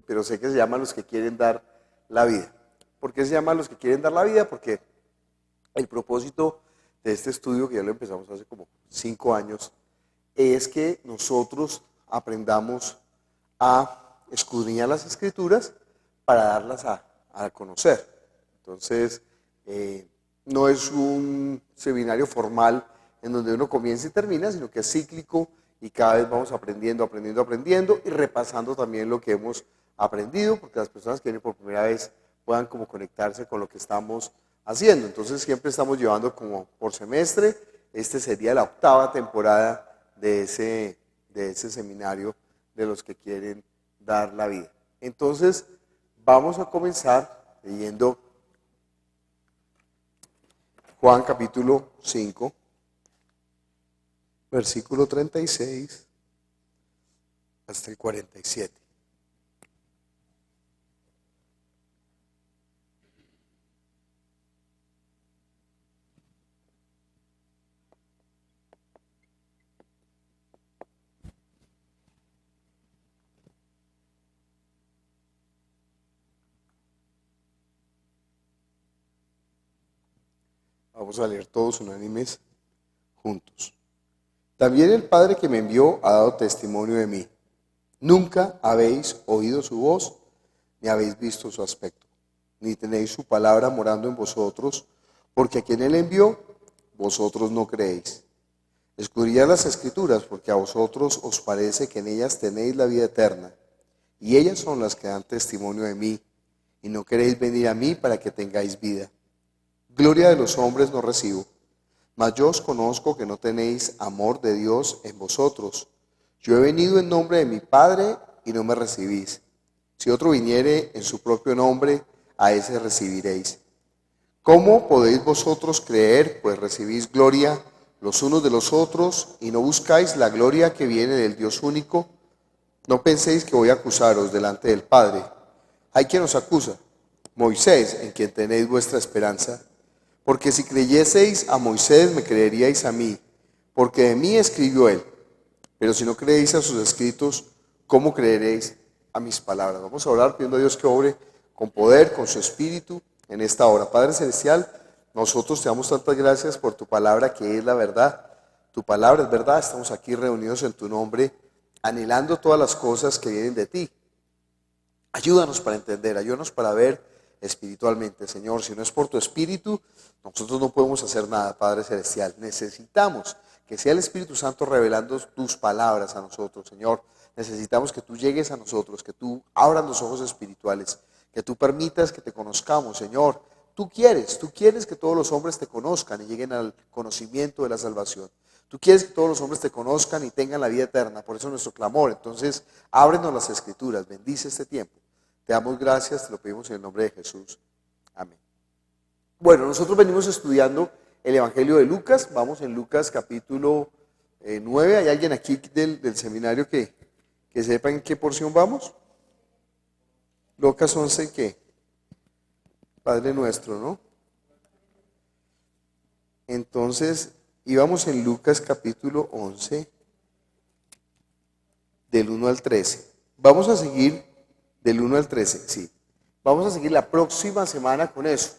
pero sé que se llama Los que quieren dar la vida. ¿Por qué se llama Los que quieren dar la vida? Porque el propósito de este estudio, que ya lo empezamos hace como 5 años, es que nosotros aprendamos a escudriñar las Escrituras para darlas a conocer. Entonces, no es un seminario formal en donde uno comienza y termina, sino que es cíclico y cada vez vamos aprendiendo y repasando también lo que hemos aprendido, porque las personas que vienen por primera vez puedan como conectarse con lo que estamos haciendo. Entonces siempre estamos llevando como por semestre. Este sería la 8ª temporada de ese seminario de Los que quieren dar la vida. Entonces vamos a comenzar leyendo Juan capítulo 5, versículo 36 hasta el 47. Vamos a leer todos unánimes juntos. También el Padre que me envió ha dado testimonio de mí. Nunca habéis oído su voz, ni habéis visto su aspecto, ni tenéis su palabra morando en vosotros, porque a quien él envió, vosotros no creéis. Escudriñad las Escrituras, porque a vosotros os parece que en ellas tenéis la vida eterna, y ellas son las que dan testimonio de mí, y no queréis venir a mí para que tengáis vida. Gloria de los hombres no recibo, mas yo os conozco que no tenéis amor de Dios en vosotros. Yo he venido en nombre de mi Padre y no me recibís. Si otro viniere en su propio nombre, a ese recibiréis. ¿Cómo podéis vosotros creer, pues recibís gloria los unos de los otros y no buscáis la gloria que viene del Dios único? No penséis que voy a acusaros delante del Padre. ¿Hay quien os acusa? Moisés, en quien tenéis vuestra esperanza. Porque si creyeseis a Moisés, me creeríais a mí, porque de mí escribió él. Pero si no creéis a sus escritos, ¿cómo creeréis a mis palabras? Vamos a orar pidiendo a Dios que obre con poder, con su espíritu en esta hora. Padre Celestial, nosotros te damos tantas gracias por tu palabra que es la verdad. Tu palabra es verdad, estamos aquí reunidos en tu nombre, anhelando todas las cosas que vienen de ti. Ayúdanos para entender, ayúdanos para ver espiritualmente, Señor. Si no es por tu espíritu, nosotros no podemos hacer nada, Padre Celestial. Necesitamos que sea el Espíritu Santo revelando tus palabras a nosotros, Señor. Necesitamos que tú llegues a nosotros, que tú abras los ojos espirituales, que tú permitas que te conozcamos, Señor. Tú quieres que todos los hombres te conozcan y lleguen al conocimiento de la salvación. Tú quieres que todos los hombres te conozcan y tengan la vida eterna. Por eso es nuestro clamor. Entonces, ábrenos las Escrituras, bendice este tiempo. Te damos gracias, te lo pedimos en el nombre de Jesús. Amén. Bueno, nosotros venimos estudiando el Evangelio de Lucas. Vamos en Lucas capítulo 9. ¿Hay alguien aquí del seminario que sepa en qué porción vamos? Lucas 11, ¿qué? Padre nuestro, ¿no? Entonces, íbamos en Lucas capítulo 11, del 1 al 13. Vamos a seguir del 1 al 13, sí. Vamos a seguir la próxima semana con eso.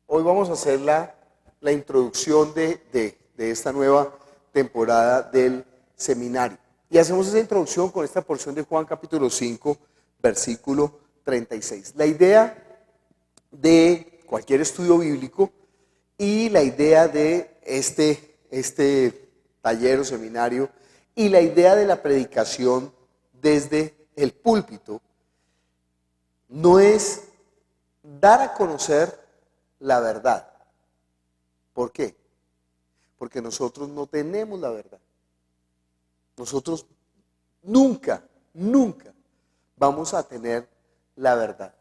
Hoy vamos a hacer la introducción de esta nueva temporada del seminario. Y hacemos esa introducción con esta porción de Juan capítulo 5, versículo 36. La idea de cualquier estudio bíblico y la idea de este taller o seminario y la idea de la predicación desde el púlpito no es dar a conocer la verdad. ¿Por qué? Porque nosotros no tenemos la verdad. Nosotros nunca vamos a tener la verdad,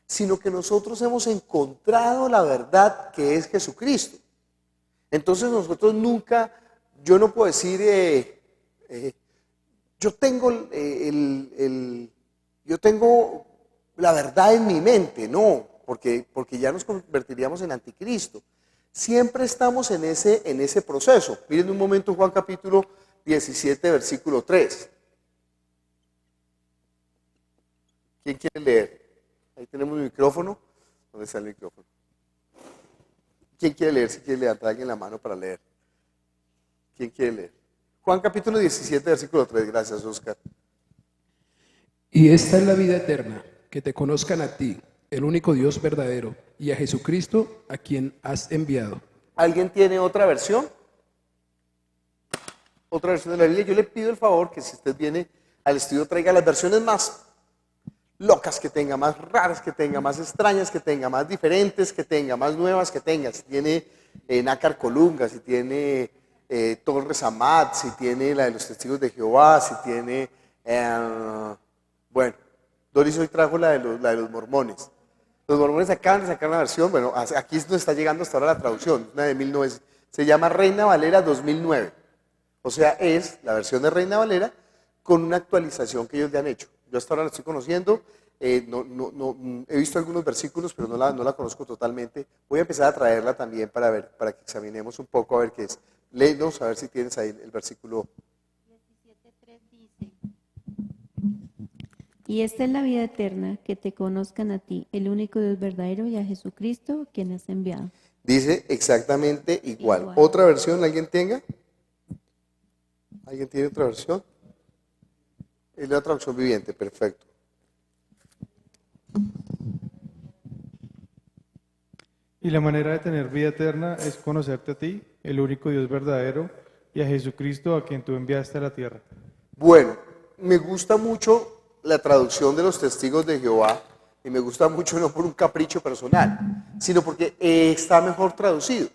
sino que nosotros hemos encontrado la verdad que es Jesucristo. Entonces nosotros nunca, yo no puedo decir, yo tengo la verdad en mi mente, no, porque ya nos convertiríamos en anticristo. Siempre estamos en ese proceso. Miren un momento Juan capítulo 17, versículo 3. ¿Quién quiere leer? Ahí tenemos el micrófono. ¿Dónde está el micrófono? ¿Quién quiere leer? Si quiere levantar a alguien la mano para leer. ¿Quién quiere leer? Juan capítulo 17, versículo 3. Gracias, Oscar. Y esta es la vida eterna, que te conozcan a ti, el único Dios verdadero, y a Jesucristo, a quien has enviado. ¿Alguien tiene otra versión? Otra versión de la Biblia. Yo le pido el favor que si usted viene al estudio traiga las versiones más locas que tenga, más raras que tenga, más extrañas que tenga, más diferentes que tenga, más nuevas que tenga. Si tiene Nácar Colunga, si tiene Torres Amat, si tiene la de los Testigos de Jehová, si tiene, bueno, Doris hoy trajo la de los mormones. Los mormones acaban de sacar una versión, bueno, aquí es donde está llegando hasta ahora la traducción, una de 1900, se llama Reina Valera 2009. O sea, es la versión de Reina Valera con una actualización que ellos le han hecho. Yo hasta ahora la estoy conociendo, he visto algunos versículos, pero no la conozco totalmente. Voy a empezar a traerla también para ver, para que examinemos un poco a ver qué es. Léenos, a ver si tienes ahí el versículo. 17:3 dice: Y esta es la vida eterna, que te conozcan a ti, el único Dios verdadero, y a Jesucristo, quien has enviado. Dice exactamente igual. ¿Otra versión alguien tenga? ¿Alguien tiene otra versión? Es la traducción viviente, perfecto. Y la manera de tener vida eterna es conocerte a ti, el único Dios verdadero, y a Jesucristo, a quien tú enviaste a la tierra. Bueno, me gusta mucho la traducción de los Testigos de Jehová, y me gusta mucho no por un capricho personal, sino porque está mejor traducido.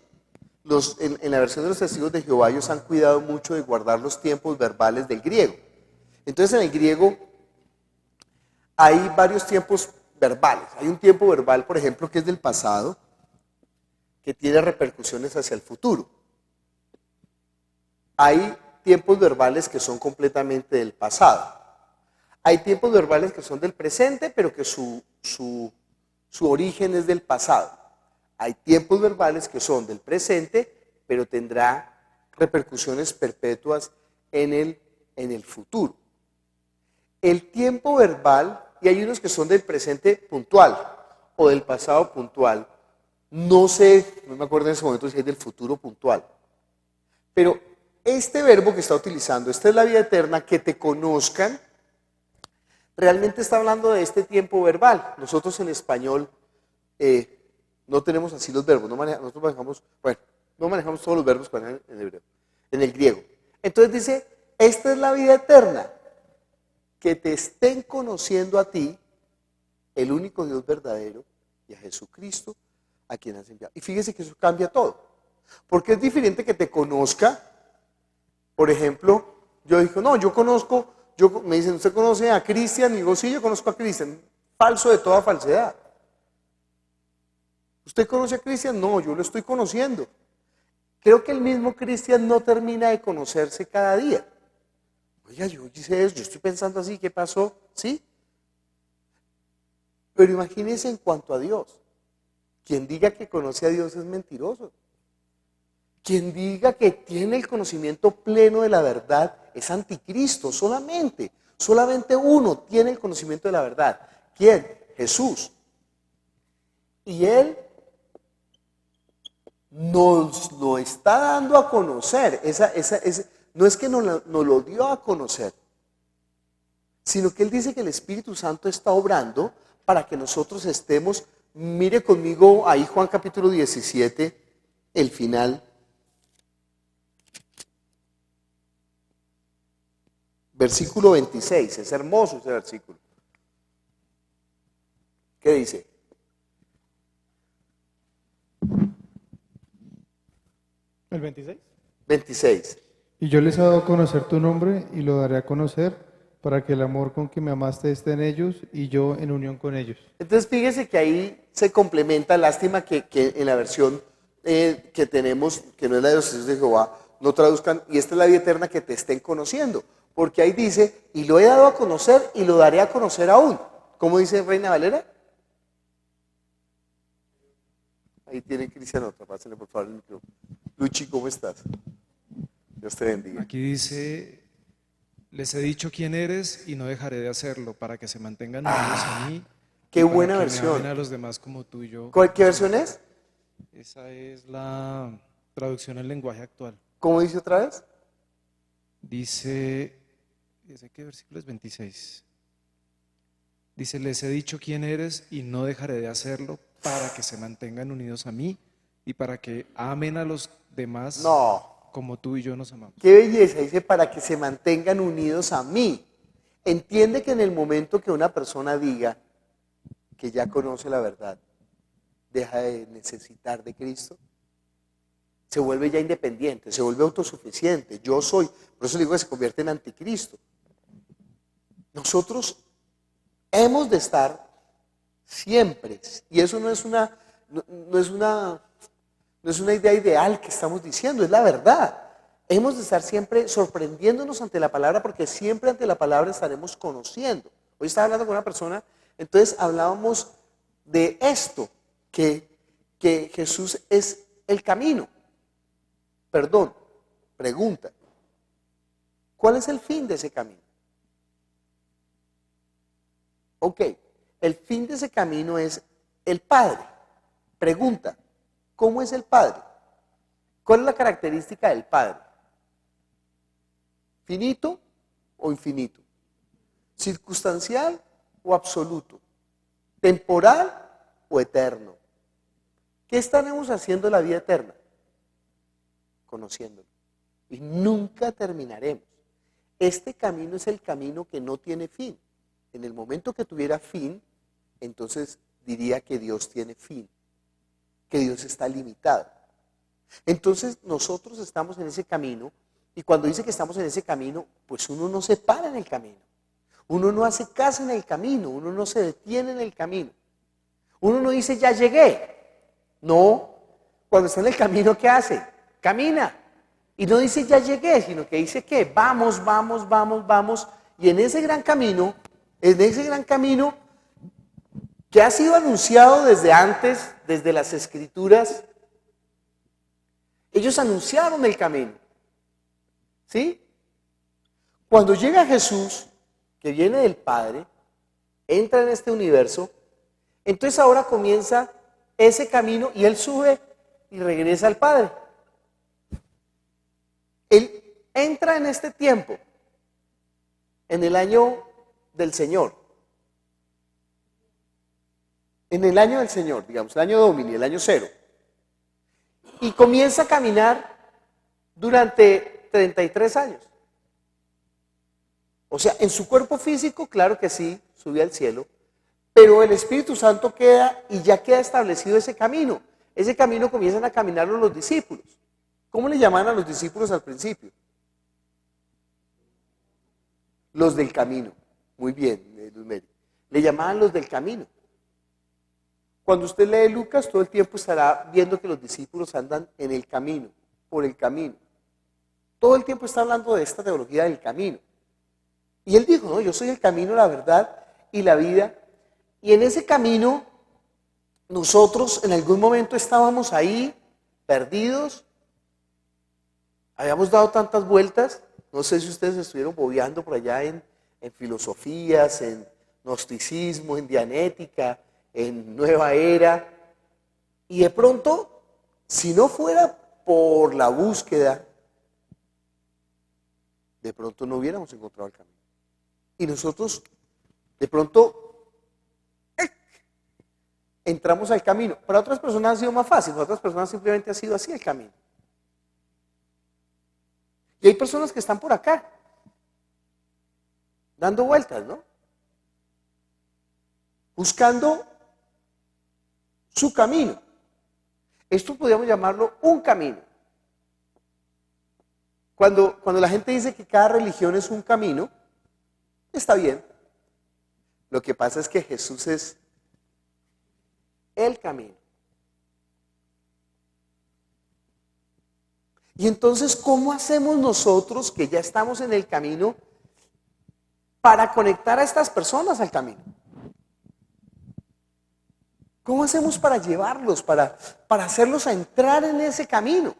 En la versión de los Testigos de Jehová ellos han cuidado mucho de guardar los tiempos verbales del griego. Entonces en el griego hay varios tiempos verbales. Hay un tiempo verbal, por ejemplo, que es del pasado, que tiene repercusiones hacia el futuro. Hay tiempos verbales que son completamente del pasado. Hay tiempos verbales que son del presente, pero que su origen es del pasado. Hay tiempos verbales que son del presente, pero tendrá repercusiones perpetuas en el futuro. El tiempo verbal, y hay unos que son del presente puntual o del pasado puntual, no me acuerdo en ese momento si es del futuro puntual, pero este verbo que está utilizando, esta es la vida eterna, que te conozcan, realmente está hablando de este tiempo verbal. Nosotros en español no tenemos así los verbos, nosotros manejamos, bueno, no manejamos todos los verbos en el griego. Entonces dice, esta es la vida eterna, que te estén conociendo a ti, el único Dios verdadero, y a Jesucristo, a quien has enviado. Y fíjese que eso cambia todo, porque es diferente que te conozca. Por ejemplo, yo digo, no, yo conozco, me dicen, ¿usted conoce a Cristian? Y digo, sí, yo conozco a Cristian. Falso de toda falsedad. ¿Usted conoce a Cristian? No, yo lo estoy conociendo. Creo que el mismo Cristian no termina de conocerse cada día. Oiga, yo hice eso, yo estoy pensando así, ¿qué pasó? ¿Sí? Pero imagínense en cuanto a Dios. Quien diga que conoce a Dios es mentiroso. Quien diga que tiene el conocimiento pleno de la verdad es anticristo, solamente uno tiene el conocimiento de la verdad. ¿Quién? Jesús. Y Él nos lo está dando a conocer. No es que nos lo dio a conocer, sino que Él dice que el Espíritu Santo está obrando para que nosotros estemos. Mire conmigo ahí Juan capítulo 17, el final. Versículo 26, es hermoso ese versículo. ¿Qué dice? ¿El 26? 26. Y yo les he dado a conocer tu nombre y lo daré a conocer para que el amor con que me amaste esté en ellos y yo en unión con ellos. Entonces fíjese que ahí se complementa, lástima que en la versión que tenemos, que no es la de los Testigos de Jehová, no traduzcan, y esta es la vida eterna, que te estén conociendo. Porque ahí dice, y lo he dado a conocer y lo daré a conocer aún. ¿Cómo dice Reina Valera? Ahí tiene Cristian otra, pásenle por favor el micrófono. Luchi, ¿cómo estás? Dios te bendiga. Aquí dice, Les he dicho quién eres y no dejaré de hacerlo para que se mantengan unidos a mí. Qué y para buena que me versión. amen a los demás como tú y yo. ¿Qué versión es? Esa es la traducción en lenguaje actual. ¿Cómo dice otra vez? Dice, ¿ese qué versículo es? 26. Dice, les he dicho quién eres y no dejaré de hacerlo para que se mantengan unidos a mí y para que amen a los demás No. como tú y yo nos amamos. Qué belleza, dice, para que se mantengan unidos a mí. Entiende que en el momento que una persona diga que ya conoce la verdad, deja de necesitar de Cristo, se vuelve ya independiente, se vuelve autosuficiente. Yo soy, por eso digo que se convierte en anticristo. Nosotros hemos de estar siempre, y eso no es una idea ideal que estamos diciendo, es la verdad. Hemos de estar siempre sorprendiéndonos ante la palabra, porque siempre ante la palabra estaremos conociendo. Hoy estaba hablando con una persona, entonces hablábamos de esto, que Jesús es el camino. Perdón, pregunta, ¿cuál es el fin de ese camino? Ok, el fin de ese camino es el Padre. Pregunta, ¿cómo es el Padre? ¿Cuál es la característica del Padre? ¿Finito o infinito? ¿Circunstancial o absoluto? ¿Temporal o eterno? ¿Qué estaremos haciendo en la vida eterna? Conociéndolo. Y nunca terminaremos. Este camino es el camino que no tiene fin. En el momento que tuviera fin, entonces diría que Dios tiene fin, que Dios está limitado. Entonces nosotros estamos en ese camino, y cuando dice que estamos en ese camino, pues uno no se para en el camino, uno no hace caso en el camino, uno no se detiene en el camino, uno no dice ya llegué, no, cuando está en el camino, ¿qué hace? Camina, y no dice ya llegué, sino que dice que vamos, vamos, vamos, vamos, y en ese gran camino que ha sido anunciado desde antes, desde las Escrituras, ellos anunciaron el camino. ¿Sí? Cuando llega Jesús, que viene del Padre, entra en este universo, entonces ahora comienza ese camino y Él sube y regresa al Padre. Él entra en este tiempo, en el año del Señor. En el año del Señor, digamos, el año Domini, el año 0. Y comienza a caminar durante 33 años. O sea, en su cuerpo físico, claro que sí, sube al cielo, pero el Espíritu Santo queda y ya queda establecido ese camino. Ese camino comienzan a caminarlo los discípulos. ¿Cómo le llaman a los discípulos al principio? Los del camino. Muy bien, Luz Mary. Le llamaban los del camino. Cuando usted lee Lucas, todo el tiempo estará viendo que los discípulos andan en el camino, por el camino. Todo el tiempo está hablando de esta teología del camino. Y él dijo, no, yo soy el camino, la verdad y la vida. Y en ese camino, nosotros en algún momento estábamos ahí, perdidos. Habíamos dado tantas vueltas. No sé si ustedes estuvieron bobeando por allá en filosofías, en gnosticismo, en dianética, en nueva era. Y de pronto, si no fuera por la búsqueda, de pronto no hubiéramos encontrado el camino. Y nosotros, de pronto, entramos al camino. Para otras personas ha sido más fácil, para otras personas simplemente ha sido así el camino. Y hay personas que están por acá, dando vueltas, ¿no? Buscando su camino. Esto podríamos llamarlo un camino. Cuando la gente dice que cada religión es un camino, está bien. Lo que pasa es que Jesús es el camino. Y entonces, ¿cómo hacemos nosotros que ya estamos en el camino para conectar a estas personas al camino? ¿Cómo hacemos para llevarlos, para hacerlos a entrar en ese camino?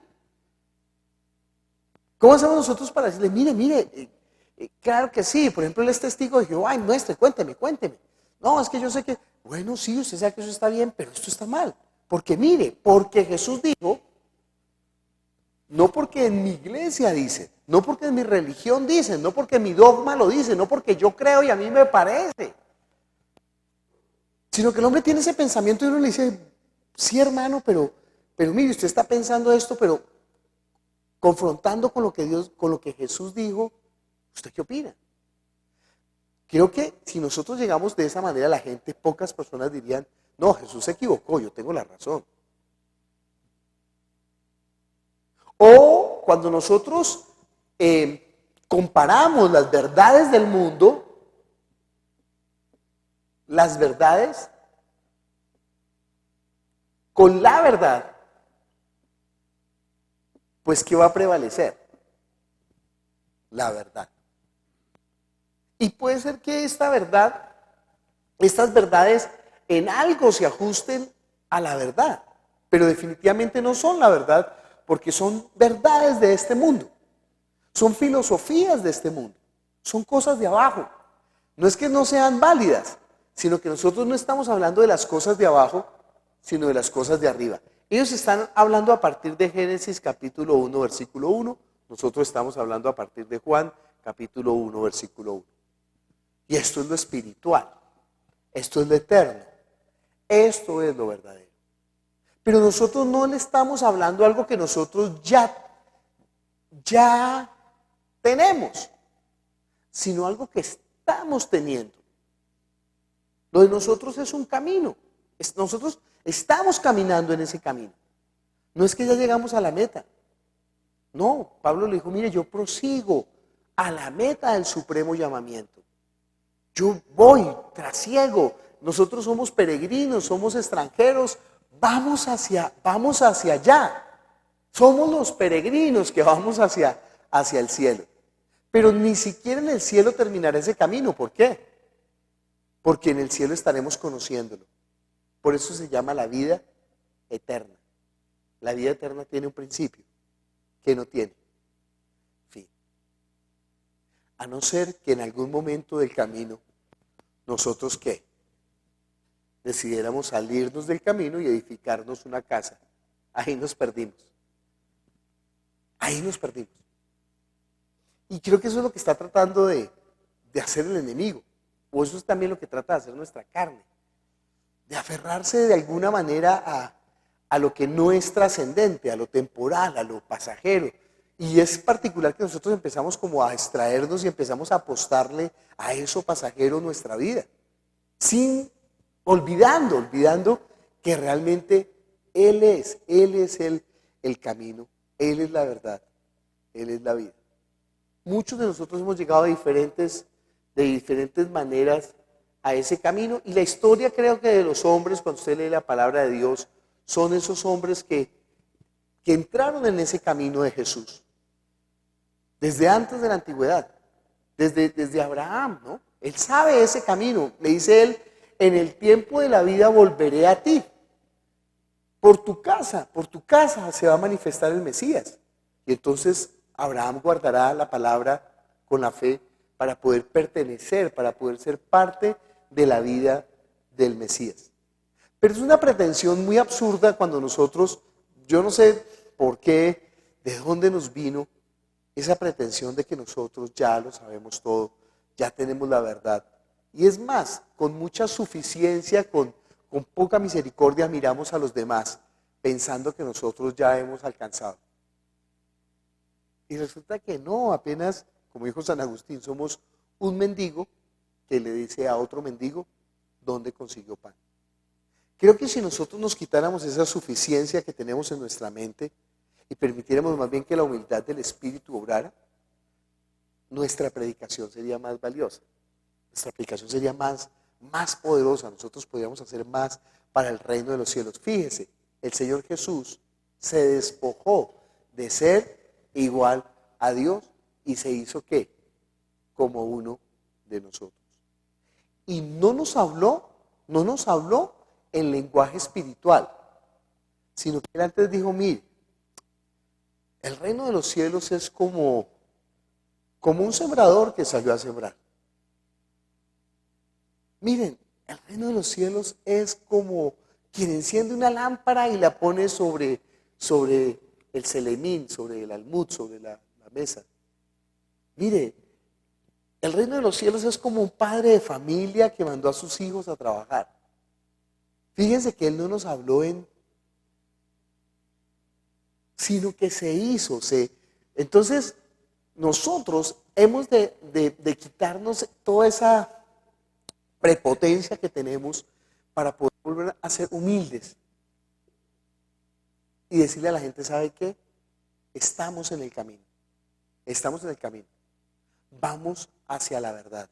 ¿Cómo hacemos nosotros para decirle, mire, Claro que sí, por ejemplo, él es testigo de Jehová, y muestre, cuénteme. No, es que yo sé que, bueno, sí, usted sabe que eso está bien, pero esto está mal. Porque mire, porque Jesús dijo, no porque en mi iglesia dice, no porque en mi religión dice, no porque mi dogma lo dice, no porque yo creo y a mí me parece, sino que el hombre tiene ese pensamiento y uno le dice, sí hermano, pero mire, usted está pensando esto, pero confrontando con lo que con lo que Jesús dijo, ¿usted qué opina? Creo que si nosotros llegamos de esa manera a la gente, pocas personas dirían, no, Jesús se equivocó, yo tengo la razón. O cuando nosotros comparamos las verdades del mundo, las verdades con la verdad, pues ¿qué va a prevalecer? La verdad. Y puede ser que estas verdades en algo se ajusten a la verdad, pero definitivamente no son la verdad, porque son verdades de este mundo, son filosofías de este mundo, son cosas de abajo. No es que no sean válidas, sino que nosotros no estamos hablando de las cosas de abajo, sino de las cosas de arriba. Ellos están hablando a partir de Génesis capítulo 1, versículo 1, nosotros estamos hablando a partir de Juan capítulo 1, versículo 1. Y esto es lo espiritual, esto es lo eterno, esto es lo verdadero. Pero nosotros no le estamos hablando algo que nosotros ya tenemos, sino algo que estamos teniendo. Lo de nosotros es un camino, nosotros estamos caminando en ese camino. No es que ya llegamos a la meta. No, Pablo le dijo, mire, yo prosigo a la meta del supremo llamamiento. Yo voy, trasiego. Nosotros somos peregrinos, somos extranjeros. Vamos hacia allá. Somos los peregrinos que vamos hacia el cielo. Pero ni siquiera en el cielo terminará ese camino. ¿Por qué? Porque en el cielo estaremos conociéndolo. Por eso se llama la vida eterna. La vida eterna tiene un principio que no tiene fin. A no ser que en algún momento del camino nosotros ¿qué? Decidiéramos salirnos del camino y edificarnos una casa. Ahí nos perdimos. Ahí nos perdimos. Y creo que eso es lo que está tratando de hacer el enemigo. O eso es también lo que trata de hacer nuestra carne. De aferrarse de alguna manera a lo que no es trascendente, a lo temporal, a lo pasajero. Y es particular que nosotros empezamos como a extraernos y empezamos a apostarle a eso pasajero nuestra vida. Olvidando que realmente Él es el camino, Él es la verdad, Él es la vida. Muchos de nosotros hemos llegado de diferentes maneras a ese camino, y la historia creo que de los hombres, cuando usted lee la palabra de Dios, son esos hombres que entraron en ese camino de Jesús. Desde antes de la antigüedad, desde Abraham, ¿no? Él sabe ese camino. Le dice él, en el tiempo de la vida volveré a ti. Por tu casa se va a manifestar el Mesías. Y entonces Abraham guardará la palabra con la fe para poder pertenecer, para poder ser parte de la vida del Mesías. Pero es una pretensión muy absurda cuando nosotros, yo no sé por qué, de dónde nos vino esa pretensión de que nosotros ya lo sabemos todo, ya tenemos la verdad. Y es más, con mucha suficiencia, con poca misericordia miramos a los demás, pensando que nosotros ya hemos alcanzado. Y resulta que no, apenas, como dijo San Agustín, somos un mendigo que le dice a otro mendigo dónde consiguió pan. Creo que si nosotros nos quitáramos esa suficiencia que tenemos en nuestra mente y permitiéramos más bien que la humildad del Espíritu obrara, nuestra predicación sería más valiosa, nuestra predicación sería más poderosa, nosotros podríamos hacer más para el reino de los cielos. Fíjese, el Señor Jesús se despojó de ser igual a Dios y se hizo ¿qué? Como uno de nosotros. Y no nos habló en lenguaje espiritual, sino que él antes dijo, mire, el reino de los cielos es como como un sembrador que salió a sembrar. Miren, el reino de los cielos es como quien enciende una lámpara y la pone sobre el selemín, sobre el almud, sobre la mesa. Mire, el reino de los cielos es como un padre de familia que mandó a sus hijos a trabajar. Fíjense que Él no nos habló sino que se hizo. Entonces, nosotros hemos de quitarnos toda esa prepotencia que tenemos para poder volver a ser humildes y decirle a la gente, ¿sabe qué? Estamos en el camino. Estamos en el camino. Vamos hacia la verdad.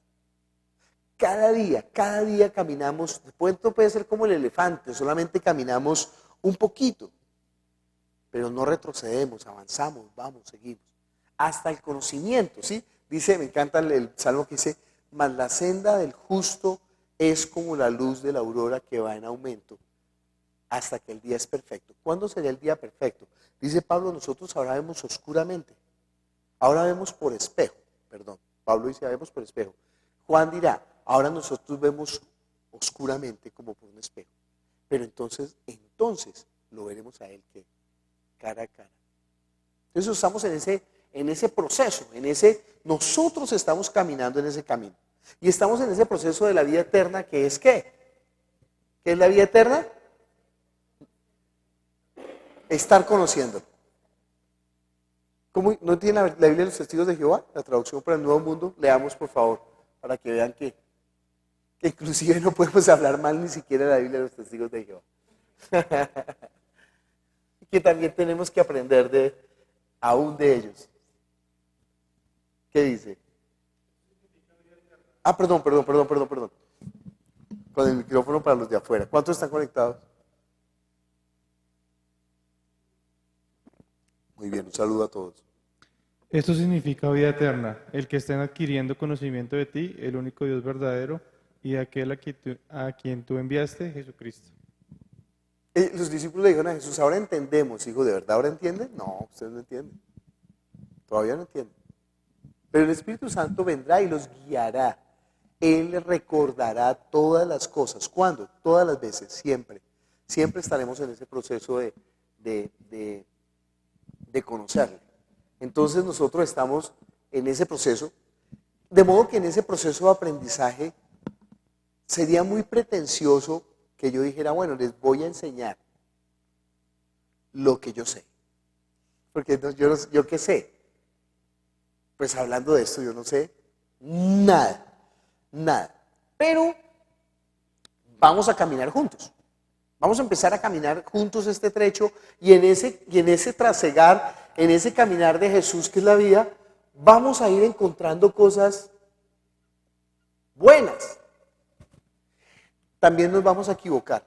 Cada día caminamos, esto puede ser como el elefante, solamente caminamos un poquito, pero no retrocedemos, avanzamos, vamos, seguimos, hasta el conocimiento, ¿sí? Dice, me encanta el salmo que dice, mas la senda del justo es como la luz de la aurora que va en aumento, hasta que el día es perfecto. ¿Cuándo sería el día perfecto? Dice Pablo, nosotros ahora vemos oscuramente, ahora vemos por espejo, perdón, Pablo dice, vemos por espejo. Juan dirá, ahora nosotros vemos oscuramente como por un espejo, pero entonces lo veremos a Él que cara a cara. Entonces estamos en ese proceso, nosotros estamos caminando en ese camino. Y estamos en ese proceso de la vida eterna, que es ¿qué? ¿Qué es la vida eterna? Estar conociéndolo. ¿Cómo? ¿No tiene la Biblia de los Testigos de Jehová? La traducción para el Nuevo Mundo. Leamos, por favor, para que vean que inclusive no podemos hablar mal ni siquiera de la Biblia de los Testigos de Jehová. Que también tenemos que aprender aún de ellos. ¿Qué dice? Perdón. Con el micrófono para los de afuera. ¿Cuántos están conectados? Muy bien, un saludo a todos. Esto significa vida eterna, el que estén adquiriendo conocimiento de ti, el único Dios verdadero, y de aquel a quien tú enviaste, Jesucristo. Los discípulos le dijeron a Jesús, ahora entendemos, hijo, ¿de verdad ahora entienden? No, ustedes no entienden. Todavía no entienden. Pero el Espíritu Santo vendrá y los guiará. Él les recordará todas las cosas. ¿Cuándo? Todas las veces, siempre. Siempre estaremos en ese proceso de conocerle. Entonces nosotros estamos en ese proceso, de modo que en ese proceso de aprendizaje sería muy pretencioso que yo dijera, bueno, les voy a enseñar lo que yo sé. Porque yo qué sé. Pues hablando de esto, yo no sé nada. Pero vamos a caminar juntos. Vamos a empezar a caminar juntos este trecho y en ese trasegar, en ese caminar de Jesús que es la vida, vamos a ir encontrando cosas buenas. También nos vamos a equivocar.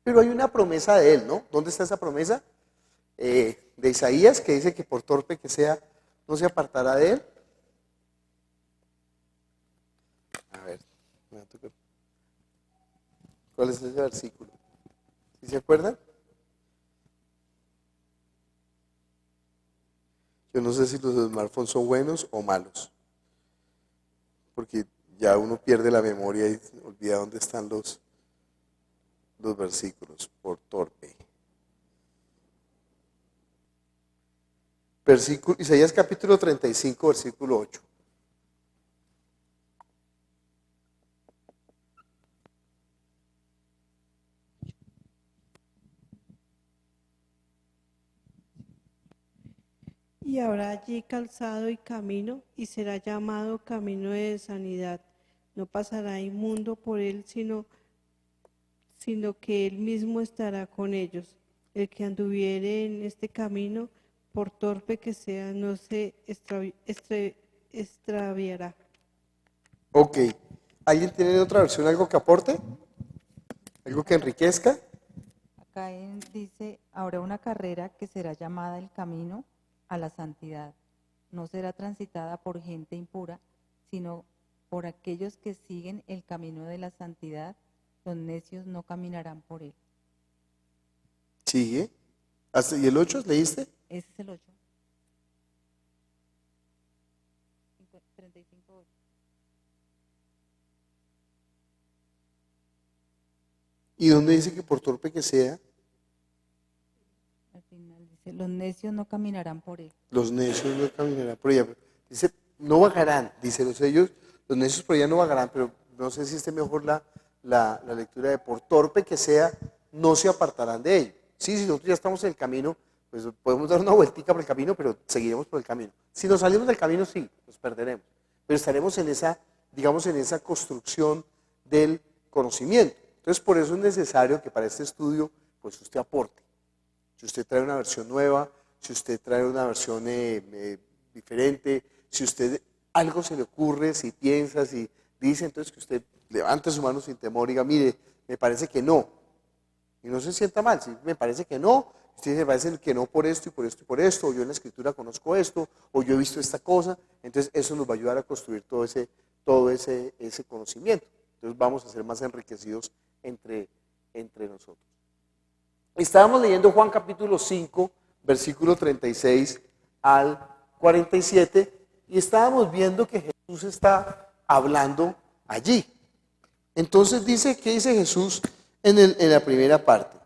Pero hay una promesa de Él, ¿no? ¿Dónde está esa promesa? De Isaías, que dice que por torpe que sea, no se apartará de Él. A ver, ¿cuál es ese versículo? ¿Sí se acuerdan? Yo no sé si los smartphones son buenos o malos, porque ya uno pierde la memoria y olvida dónde están los versículos, por torpe. Isaías capítulo 35, versículo 8. Y habrá allí calzado y camino, y será llamado camino de sanidad. No pasará inmundo por él, sino que él mismo estará con ellos. El que anduviere en este camino, por torpe que sea, no se extraviará. Ok. ¿Alguien tiene otra versión, algo que aporte? ¿Algo que enriquezca? Acá dice, habrá una carrera que será llamada el camino a la santidad. No será transitada por gente impura, sino por aquellos que siguen el camino de la santidad. Los necios no caminarán por él. Sigue. ¿Y el 8 leíste? Ese es el 8. 35:8. ¿Y dónde dice que por torpe que sea, Al final dice, los necios no caminarán por él. los necios no caminarán por ella? Dice, no vagarán, dice los necios por ella no vagarán, pero no sé si esté mejor la lectura de por torpe que sea, no se apartarán de ello. Sí, si nosotros ya estamos en el camino, pues podemos dar una vueltica por el camino, pero seguiremos por el camino. Si nos salimos del camino, sí, nos perderemos. Pero estaremos en esa, digamos, en esa construcción del conocimiento. Entonces, por eso es necesario que para este estudio, pues usted aporte. Si usted trae una versión nueva, si usted trae una versión diferente, si usted algo se le ocurre, si piensa, si dice, entonces que usted levante su mano sin temor y diga, mire, me parece que no. Y no se sienta mal, si me parece que no, usted dice, me parece que no por esto y por esto y por esto, o yo en la escritura conozco esto, o yo he visto esta cosa, entonces eso nos va a ayudar a construir todo ese conocimiento. Entonces vamos a ser más enriquecidos entre nosotros. Estábamos leyendo Juan capítulo 5, versículo 36 al 47, y estábamos viendo que Jesús está hablando allí. Entonces dice, ¿qué dice Jesús en la primera parte?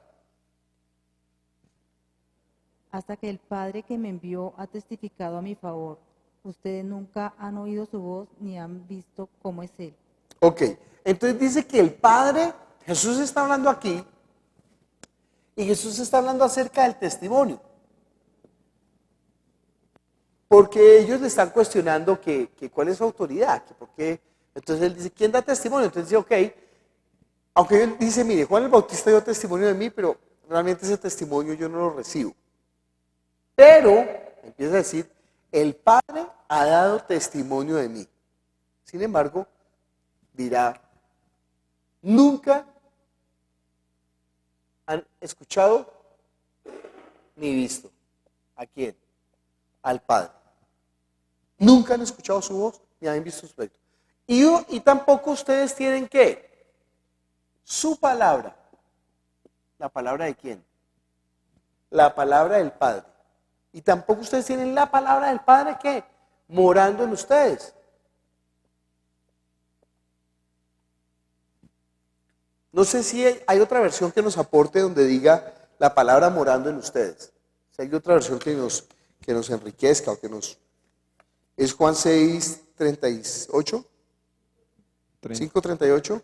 Hasta que el Padre que me envió ha testificado a mi favor. Ustedes nunca han oído su voz ni han visto cómo es Él. Ok, entonces dice que el Padre, Jesús está hablando aquí, y Jesús está hablando acerca del testimonio. Porque ellos le están cuestionando que cuál es su autoridad, que por qué. Entonces él dice, ¿quién da testimonio? Entonces dice, ok, aunque él dice, mire, Juan el Bautista dio testimonio de mí, pero realmente ese testimonio yo no lo recibo. Pero, empieza a decir, el Padre ha dado testimonio de mí. Sin embargo, dirá, nunca han escuchado ni visto. ¿A quién? Al Padre. Nunca han escuchado su voz ni han visto su proyecto. Y tampoco ustedes tienen ¿qué? Su palabra. ¿La palabra de quién? La palabra del Padre. Y tampoco ustedes tienen la palabra del Padre ¿qué? Morando en ustedes. No sé si hay otra versión que nos aporte donde diga la palabra morando en ustedes. Si hay otra versión que nos enriquezca o que nos... ¿Es Juan 6, 38? 5, 38.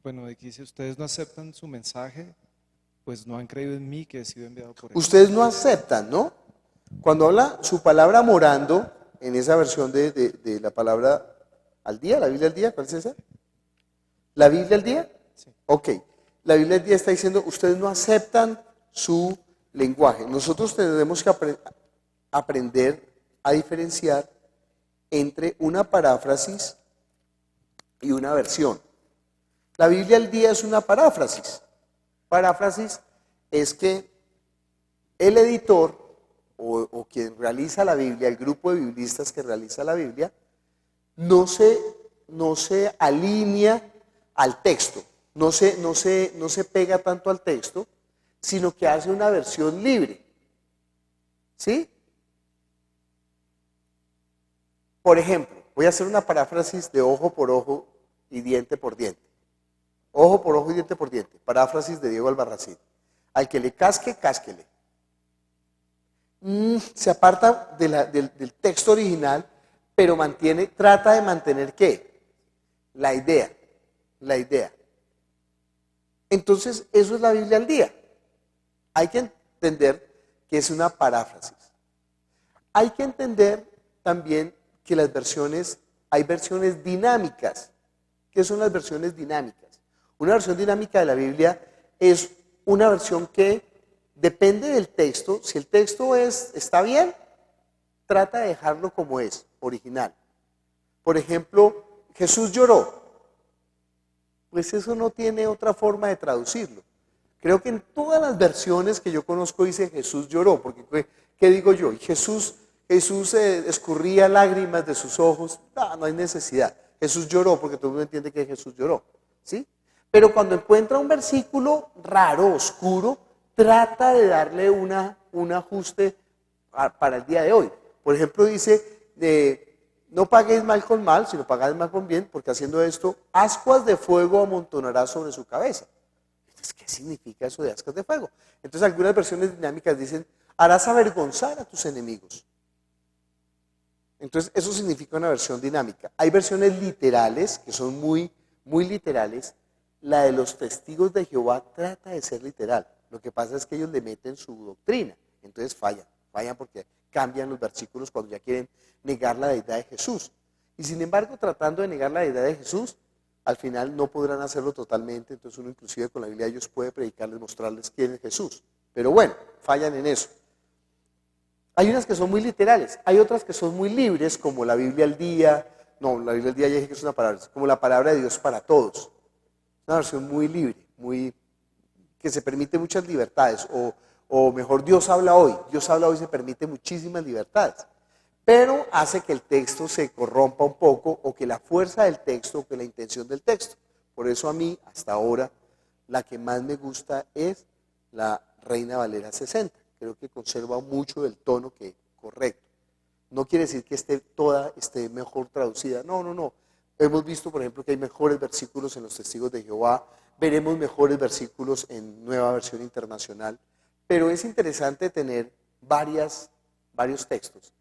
Bueno, aquí dice, ustedes no aceptan su mensaje, pues no han creído en mí que he sido enviado por él. Ustedes no aceptan, ¿no? Cuando habla su palabra morando, en esa versión de la palabra al día, la Biblia al día, ¿cuál es esa? ¿La Biblia al día? Sí. Ok. La Biblia al día está diciendo, ustedes no aceptan su lenguaje. Nosotros tenemos que aprender a diferenciar entre una paráfrasis y una versión. La Biblia al día es una paráfrasis. Paráfrasis es que el editor o quien realiza la Biblia, el grupo de biblistas que realiza la Biblia, no se alinea al texto, no se pega tanto al texto, sino que hace una versión libre. ¿Sí? Por ejemplo, voy a hacer una paráfrasis de ojo por ojo y diente por diente. Ojo por ojo y diente por diente. Paráfrasis de Diego Albarracín. Al que le casque, cásquele. Se aparta del texto original, pero trata de mantener ¿qué? La idea. Entonces, eso es la Biblia al día. Hay que entender que es una paráfrasis. Hay que entender también que hay versiones dinámicas. ¿Qué son las versiones dinámicas? Una versión dinámica de la Biblia es una versión que depende del texto. Si el texto está bien, trata de dejarlo como es, original. Por ejemplo, Jesús lloró. Pues eso no tiene otra forma de traducirlo. Creo que en todas las versiones que yo conozco dice Jesús lloró, porque ¿qué digo yo? Y Jesús escurría lágrimas de sus ojos. No hay necesidad. Jesús lloró porque todo el mundo entiende que Jesús lloró, ¿sí? Pero cuando encuentra un versículo raro, oscuro, trata de darle un ajuste para el día de hoy. Por ejemplo, dice, no paguéis mal con mal, sino pagáis mal con bien, porque haciendo esto, ascuas de fuego amontonarás sobre su cabeza. Entonces, ¿qué significa eso de ascuas de fuego? Entonces, algunas versiones dinámicas dicen, harás avergonzar a tus enemigos. Entonces, eso significa una versión dinámica. Hay versiones literales, que son muy, muy literales. La de los testigos de Jehová trata de ser literal. Lo que pasa es que ellos le meten su doctrina. Entonces fallan porque cambian los versículos cuando ya quieren negar la deidad de Jesús. Y sin embargo, tratando de negar la deidad de Jesús, al final no podrán hacerlo totalmente. Entonces uno inclusive con la Biblia ellos puede predicarles, mostrarles quién es Jesús. Pero bueno, fallan en eso. Hay unas que son muy literales, hay otras que son muy libres, como la Biblia al día. No, la Biblia al día ya dije que es una palabra, es como la palabra de Dios para todos. Una versión muy libre, que se permite muchas libertades, o mejor, Dios habla hoy se permite muchísimas libertades, pero hace que el texto se corrompa un poco, o que la fuerza del texto, o que la intención del texto. Por eso a mí, hasta ahora, la que más me gusta es la Reina Valera 60. Creo que conserva mucho del tono que correcto. No quiere decir que esté mejor traducida, no. Hemos visto, por ejemplo, que hay mejores versículos en los Testigos de Jehová, veremos mejores versículos en Nueva Versión Internacional, pero es interesante tener varios textos.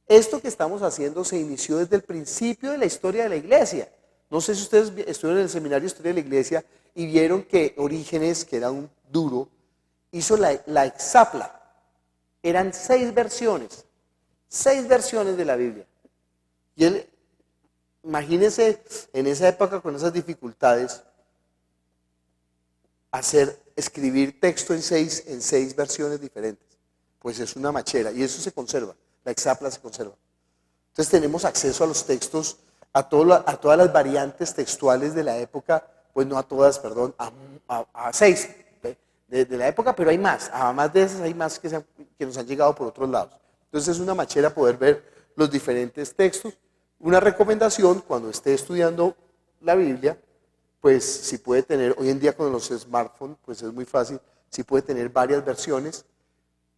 Esto que estamos haciendo se inició desde el principio de la historia de la iglesia. No sé si ustedes estuvieron en el seminario de Historia de la Iglesia y vieron que Orígenes, que era un duro, hizo la Exapla. Eran 6 versiones de la Biblia. Y él, imagínense, en esa época con esas dificultades, escribir texto en seis versiones diferentes. Pues es una machera, y eso se conserva, la Exapla se conserva. Entonces tenemos acceso a los textos, a todas las variantes textuales de la época, pues no a todas, perdón, a 6 de la época, pero hay más, además de esas hay más que nos han llegado por otros lados. Entonces es una machera poder ver los diferentes textos. Una recomendación cuando esté estudiando la Biblia, pues si puede tener, hoy en día con los smartphones, pues es muy fácil, si puede tener varias versiones,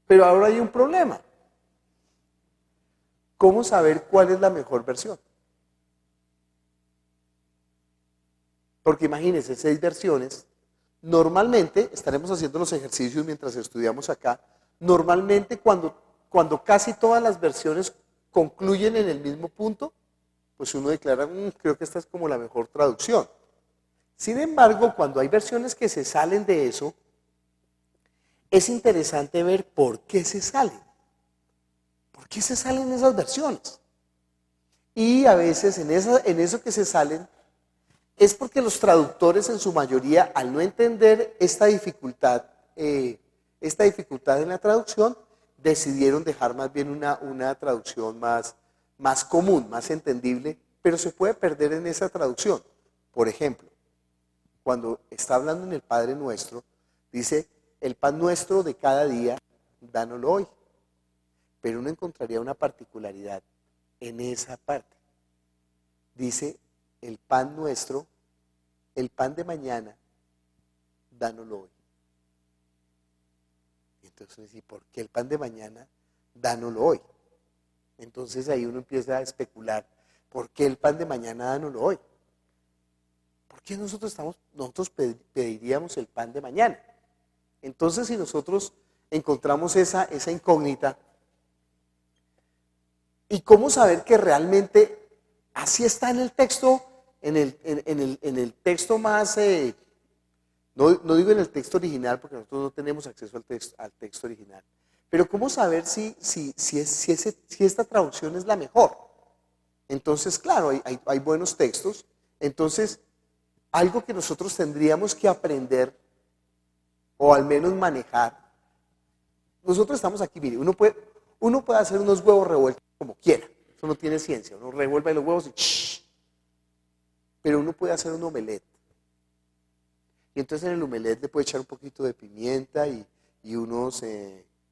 pero ahora hay un problema. ¿Cómo saber cuál es la mejor versión? Porque imagínense, 6 versiones. Normalmente, estaremos haciendo los ejercicios mientras estudiamos acá, normalmente cuando casi todas las versiones concluyen en el mismo punto, pues uno declara, creo que esta es como la mejor traducción. Sin embargo, cuando hay versiones que se salen de eso, es interesante ver por qué se salen. ¿Por qué se salen esas versiones? Y a veces en eso que se salen, es porque los traductores en su mayoría, al no entender esta dificultad en la traducción, decidieron dejar más bien una traducción más común, más entendible, pero se puede perder en esa traducción. Por ejemplo, cuando está hablando en el Padre Nuestro, dice, el pan nuestro de cada día, dánoslo hoy. Pero uno encontraría una particularidad en esa parte. Dice, el pan nuestro, el pan de mañana, dánoslo hoy. Y entonces uno dice, ¿por qué el pan de mañana, dánoslo hoy? Entonces ahí uno empieza a especular, ¿por qué el pan de mañana, dánoslo hoy? ¿Por qué nosotros pediríamos el pan de mañana? Entonces si nosotros encontramos esa incógnita, ¿y cómo saber que realmente así está en el texto? En el texto más, no digo en el texto original, porque nosotros no tenemos acceso al texto original, pero ¿cómo saber si esta traducción es la mejor? Entonces, claro, hay buenos textos. Entonces, algo que nosotros tendríamos que aprender, o al menos manejar, nosotros estamos aquí, mire, uno puede hacer unos huevos revueltos como quiera, eso no tiene ciencia, uno revuelve los huevos y pero uno puede hacer un omelette. Y entonces en el omelette le puede echar un poquito de pimienta y unos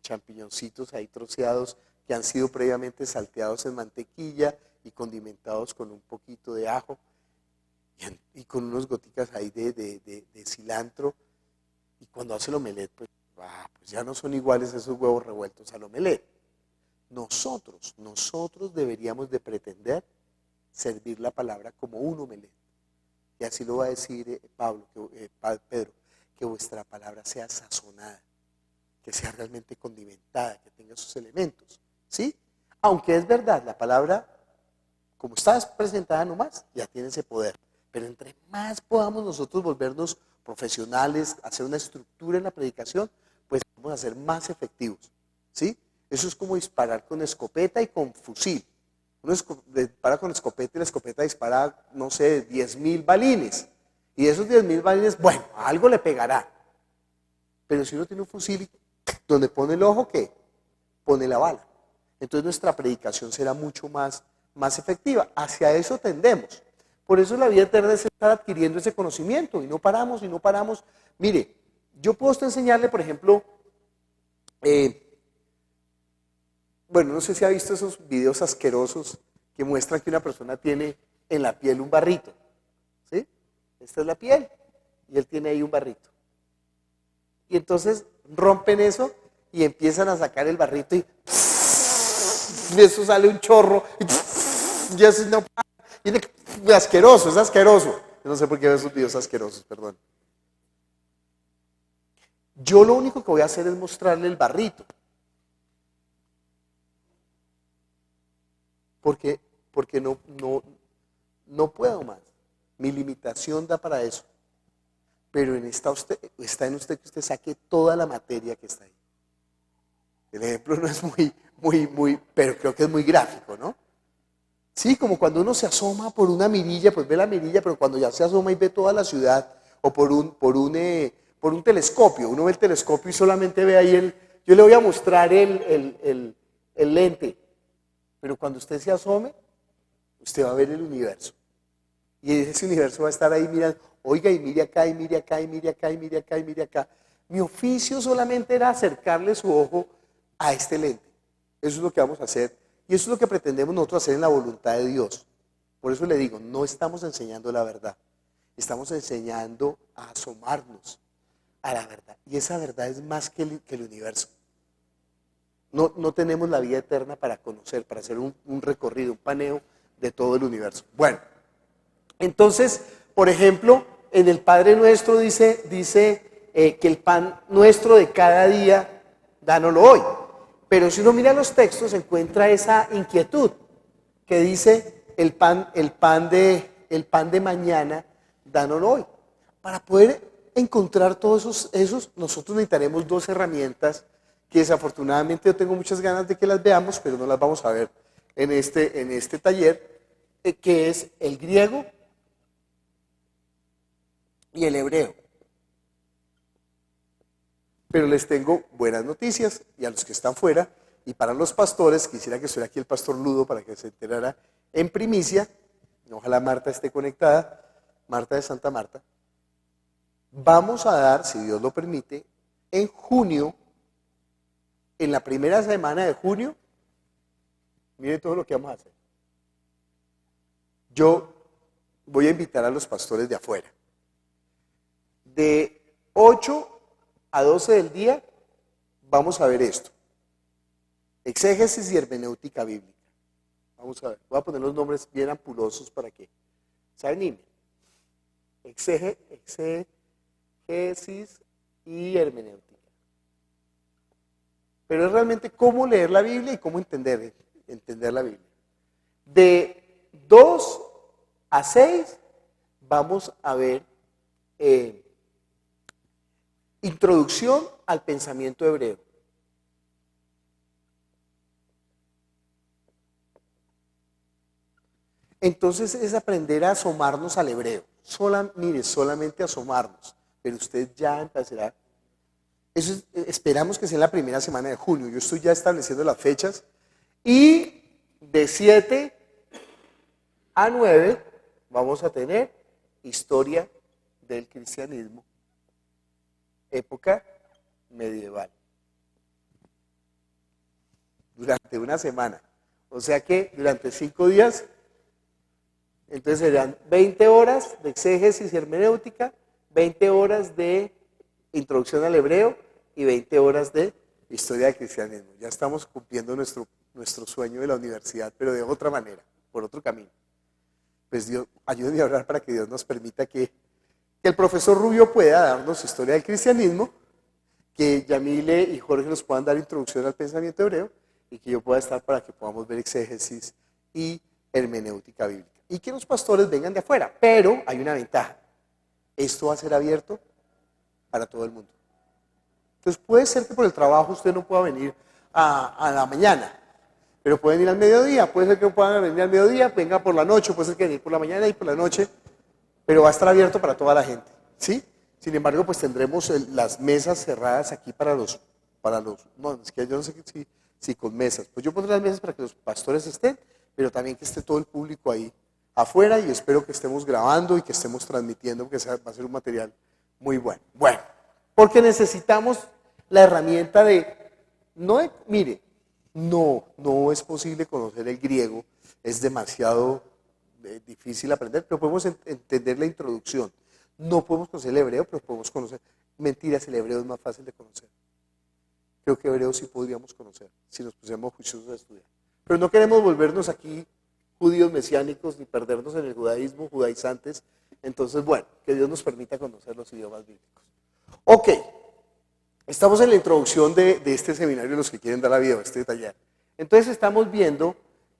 champiñoncitos ahí troceados que han sido previamente salteados en mantequilla y condimentados con un poquito de ajo y con unas goticas ahí de cilantro. Y cuando hace el omelette, pues ya no son iguales esos huevos revueltos al omelette. nosotros deberíamos de pretender servir la palabra como un omelette. Y así lo va a decir Pedro, que vuestra palabra sea sazonada, que sea realmente condimentada, que tenga sus elementos, ¿sí? Aunque es verdad, la palabra, como está presentada nomás, ya tiene ese poder. Pero entre más podamos nosotros volvernos profesionales, hacer una estructura en la predicación, pues vamos a ser más efectivos, ¿sí? Eso es como disparar con escopeta y con fusil. Uno dispara con escopeta y la escopeta dispara, no sé, 10,000 balines. Y de esos 10,000 balines, bueno, algo le pegará. Pero si uno tiene un fusil y donde pone el ojo, ¿qué? Pone la bala. Entonces nuestra predicación será mucho más efectiva. Hacia eso tendemos. Por eso la vida eterna es estar adquiriendo ese conocimiento y no paramos y no paramos. Mire, yo puedo enseñarle, por ejemplo, bueno, no sé si ha visto esos videos asquerosos que muestran que una persona tiene en la piel un barrito, ¿sí? Esta es la piel y él tiene ahí un barrito. Y entonces rompen eso y empiezan a sacar el barrito y de eso sale un chorro y eso no para. Y es asqueroso, es asqueroso. Yo no sé por qué veo esos videos asquerosos, perdón. Yo lo único que voy a hacer es mostrarle el barrito. Porque no puedo más. Mi limitación da para eso. Pero está en usted que usted saque toda la materia que está ahí. El ejemplo no es muy, pero creo que es muy gráfico, ¿no? Sí, como cuando uno se asoma por una mirilla, pues ve la mirilla, pero cuando ya se asoma y ve toda la ciudad, o por un telescopio, uno ve el telescopio y solamente ve ahí yo le voy a mostrar el lente, pero cuando usted se asome, usted va a ver el universo. Y ese universo va a estar ahí mirando, oiga, y mire acá, y mire acá, y mire acá, y mire acá, y mire acá. Mi oficio solamente era acercarle su ojo a este lente. Eso es lo que vamos a hacer. Y eso es lo que pretendemos nosotros hacer en la voluntad de Dios. Por eso le digo, no estamos enseñando la verdad. Estamos enseñando a asomarnos a la verdad. Y esa verdad es más que el universo. No tenemos la vida eterna para conocer, para hacer un recorrido, un paneo de todo el universo. Bueno, entonces, por ejemplo, en el Padre Nuestro dice que el pan nuestro de cada día, dánoslo hoy. Pero si uno mira los textos, encuentra esa inquietud que dice el pan de mañana, dánoslo hoy. Para poder encontrar todos esos, nosotros necesitaremos dos herramientas que desafortunadamente yo tengo muchas ganas de que las veamos, pero no las vamos a ver en este taller, que es el griego y el hebreo. Pero les tengo buenas noticias y a los que están fuera, y para los pastores, quisiera que estuviera aquí el pastor Ludo para que se enterara en primicia, ojalá Marta esté conectada, Marta de Santa Marta, vamos a dar, si Dios lo permite, en junio, en la primera semana de junio, mire todo lo que vamos a hacer. Yo voy a invitar a los pastores de afuera. De 8 a 12 del día vamos a ver esto. Exégesis y hermenéutica bíblica. Vamos a ver. Voy a poner los nombres bien ampulosos para que se animen. Exégesis y hermenéutica. Pero es realmente cómo leer la Biblia y cómo entender la Biblia. De 2 a 6 vamos a ver introducción al pensamiento hebreo. Entonces es aprender a asomarnos al hebreo. Solamente asomarnos. Pero usted ya empezará. Esperamos que sea en la primera semana de junio. Yo estoy ya estableciendo las fechas. Y de 7 a 9 vamos a tener historia del cristianismo, época medieval. Durante una semana. O sea que durante 5 días, entonces serán 20 horas de exégesis y hermenéutica, 20 horas de introducción al hebreo y 20 horas de historia del cristianismo. Ya estamos cumpliendo nuestro nuestro sueño de la universidad, pero de otra manera, por otro camino. Pues Dios, ayúdenme a orar para que Dios nos permita que el profesor Rubio pueda darnos historia del cristianismo, que Yamile y Jorge nos puedan dar introducción al pensamiento hebreo y que yo pueda estar para que podamos ver exégesis y hermenéutica bíblica. Y que los pastores vengan de afuera, pero hay una ventaja. Esto va a ser abierto para todo el mundo. Entonces puede ser que por el trabajo usted no pueda venir a la mañana, pero pueden ir al mediodía, puede ser que no puedan venir al mediodía, venga por la noche, puede ser que vengan por la mañana y por la noche, pero va a estar abierto para toda la gente, ¿sí? Sin embargo, pues tendremos las mesas cerradas aquí para los, no, es que yo no sé si con mesas, pues yo pondré las mesas para que los pastores estén, pero también que esté todo el público ahí afuera y espero que estemos grabando y que estemos transmitiendo, porque va a ser un material muy bueno. Bueno, porque necesitamos la herramienta mire, no es posible conocer el griego, es demasiado difícil aprender, pero podemos entender la introducción. No podemos conocer el hebreo, pero podemos conocer. Mentiras, el hebreo es más fácil de conocer. Creo que hebreo sí podríamos conocer, si nos pusiéramos juiciosos a estudiar. Pero no queremos volvernos aquí judíos mesiánicos ni perdernos en el judaísmo, judaizantes. Entonces, bueno, que Dios nos permita conocer los idiomas bíblicos. Ok, estamos en la introducción de este seminario, los que quieren dar la vida a este taller. Entonces estamos viendo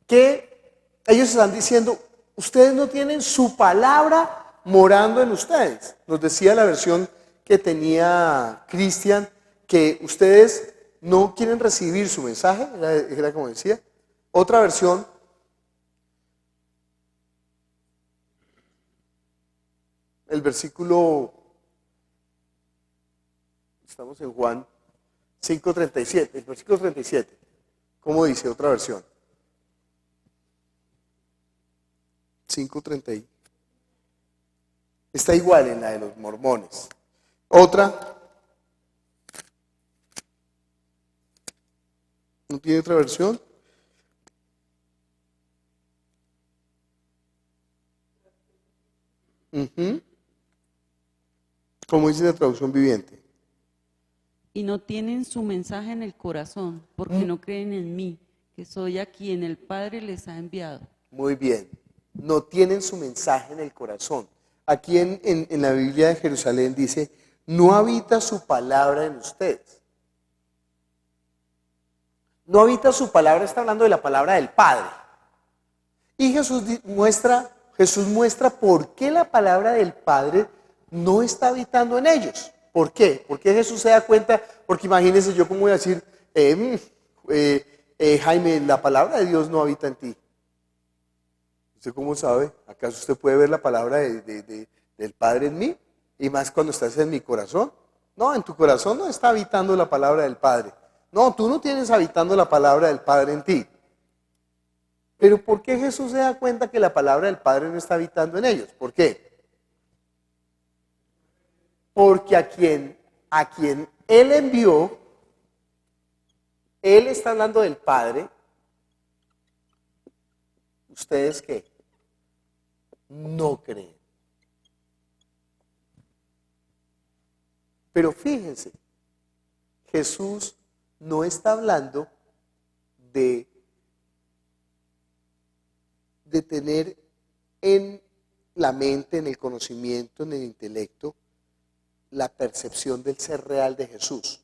que ellos están diciendo, ustedes no tienen su palabra morando en ustedes. Nos decía la versión que tenía Cristian, que ustedes no quieren recibir su mensaje, era como decía. Otra versión, el versículo, estamos en Juan 5:37, el versículo 37, ¿cómo dice otra versión? 5:30. Está igual en la de los mormones. Otra. ¿No tiene otra versión? ¿Cómo dice la traducción viviente? Y no tienen su mensaje en el corazón, porque no creen en mí, que soy a quien el Padre les ha enviado. Muy bien. No tienen su mensaje en el corazón. Aquí en la Biblia de Jerusalén dice, no habita su palabra en ustedes. No habita su palabra, está hablando de la palabra del Padre. Y Jesús muestra por qué la palabra del Padre no está habitando en ellos. ¿Por qué? Porque Jesús se da cuenta, porque imagínense yo cómo voy a decir, Jaime, la palabra de Dios no habita en ti. ¿Usted cómo sabe? ¿Acaso usted puede ver la palabra del Padre en mí? Y más cuando estás en mi corazón. No, en tu corazón no está habitando la palabra del Padre. No, tú no tienes habitando la palabra del Padre en ti. Pero ¿por qué Jesús se da cuenta que la palabra del Padre no está habitando en ellos? ¿Por qué? Porque a quien Él envió, Él está hablando del Padre. ¿Ustedes qué? No creen. Pero fíjense, Jesús no está hablando de tener en la mente, en el conocimiento, en el intelecto, la percepción del ser real de Jesús.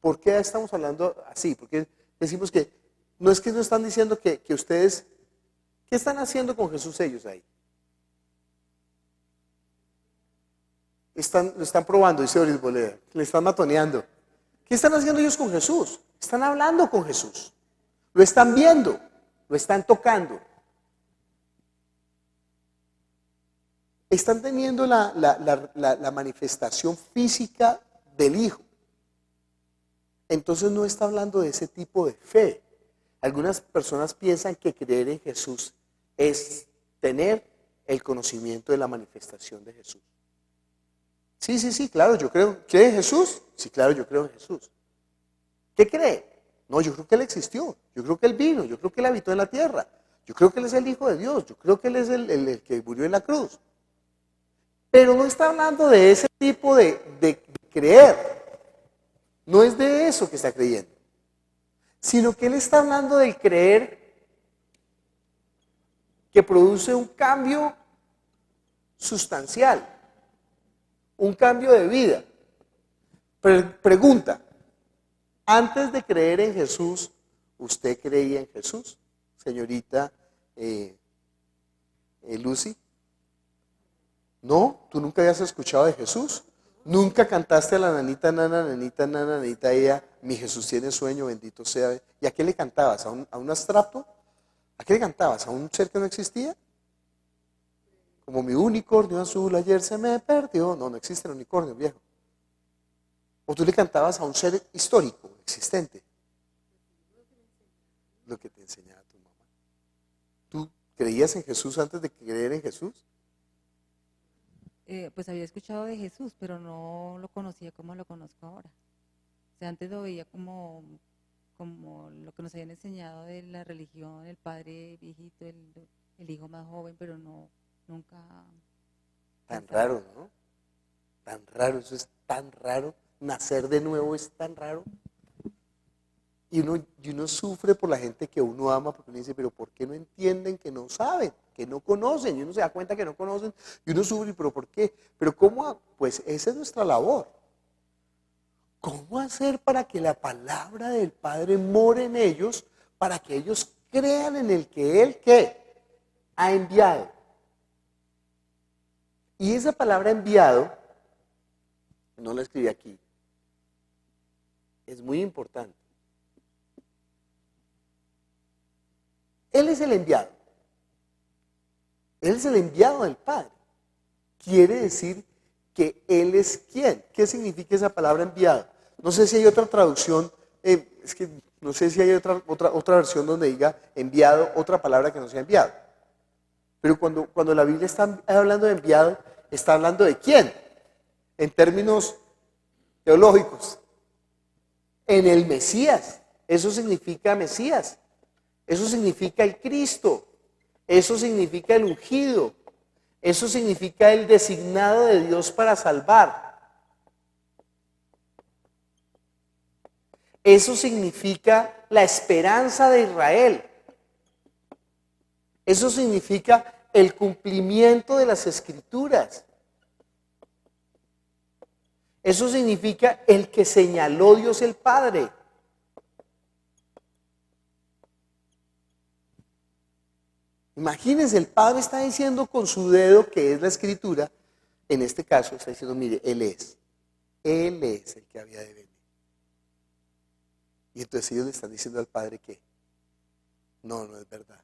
¿Por qué estamos hablando así? Porque decimos que no están diciendo que ustedes, ¿qué están haciendo con Jesús ellos ahí? Lo están probando, dice Boris Boleda, le están matoneando. ¿Qué están haciendo ellos con Jesús? Están hablando con Jesús, lo están viendo, lo están tocando. Están teniendo la manifestación física del Hijo. Entonces no está hablando de ese tipo de fe. Algunas personas piensan que creer en Jesús es tener el conocimiento de la manifestación de Jesús. Sí, claro, yo creo. ¿Cree en Jesús? Sí, claro, yo creo en Jesús. ¿Qué cree? No, yo creo que Él existió, yo creo que Él vino, yo creo que Él habitó en la tierra, yo creo que Él es el Hijo de Dios, yo creo que Él es el que murió en la cruz. Pero no está hablando de ese tipo de creer. No es de eso que está creyendo. sino que él está hablando del creer que produce un cambio sustancial, un cambio de vida. Pregunta, antes de creer en Jesús, ¿usted creía en Jesús, señorita Lucy? ¿No? ¿Tú nunca habías escuchado de Jesús? ¿Nunca cantaste a la nanita, nana, nanita, nana, nanita, ella, mi Jesús tiene sueño, bendito sea? ¿Y a qué le cantabas? ¿A un abstracto? ¿A qué le cantabas? ¿A un ser que no existía? Como mi unicornio azul ayer se me perdió. No, no existe el unicornio, viejo. ¿O tú le cantabas a un ser histórico, existente? Lo que te enseñaba tu mamá. ¿Tú creías en Jesús antes de creer en Jesús? Pues había escuchado de Jesús, pero no lo conocía como lo conozco ahora. O sea, antes lo veía como lo que nos habían enseñado de la religión, el padre viejito, el hijo más joven, pero nunca. Tan raro, ¿no? Tan raro, eso es tan raro. Nacer de nuevo es tan raro. Y uno sufre por la gente que uno ama, porque uno dice, pero ¿por qué no entienden que no saben, que no conocen? Y uno se da cuenta que no conocen, y uno sufre, pero ¿por qué? Pero ¿cómo? Pues esa es nuestra labor. ¿Cómo hacer para que la palabra del Padre more en ellos, para que ellos crean en el que Él, ¿qué? Ha enviado. Y esa palabra enviado, no la escribí aquí, es muy importante. Él es el enviado. Él es el enviado del Padre. Quiere decir que Él es ¿quién? ¿Qué significa esa palabra enviado? No sé si hay otra traducción, es que no sé si hay otra versión donde diga enviado, otra palabra que no sea enviado. Pero cuando la Biblia está hablando de enviado, está hablando de ¿quién? En términos teológicos. En el Mesías. Eso significa Mesías. Eso significa el Cristo. Eso significa el ungido. Eso significa el designado de Dios para salvar. Eso significa la esperanza de Israel. Eso significa el cumplimiento de las Escrituras. Eso significa el que señaló Dios el Padre. Imagínense, el Padre está diciendo con su dedo, que es la Escritura, en este caso está diciendo, mire, Él es el que había de venir. Y entonces ellos le están diciendo al Padre que no es verdad.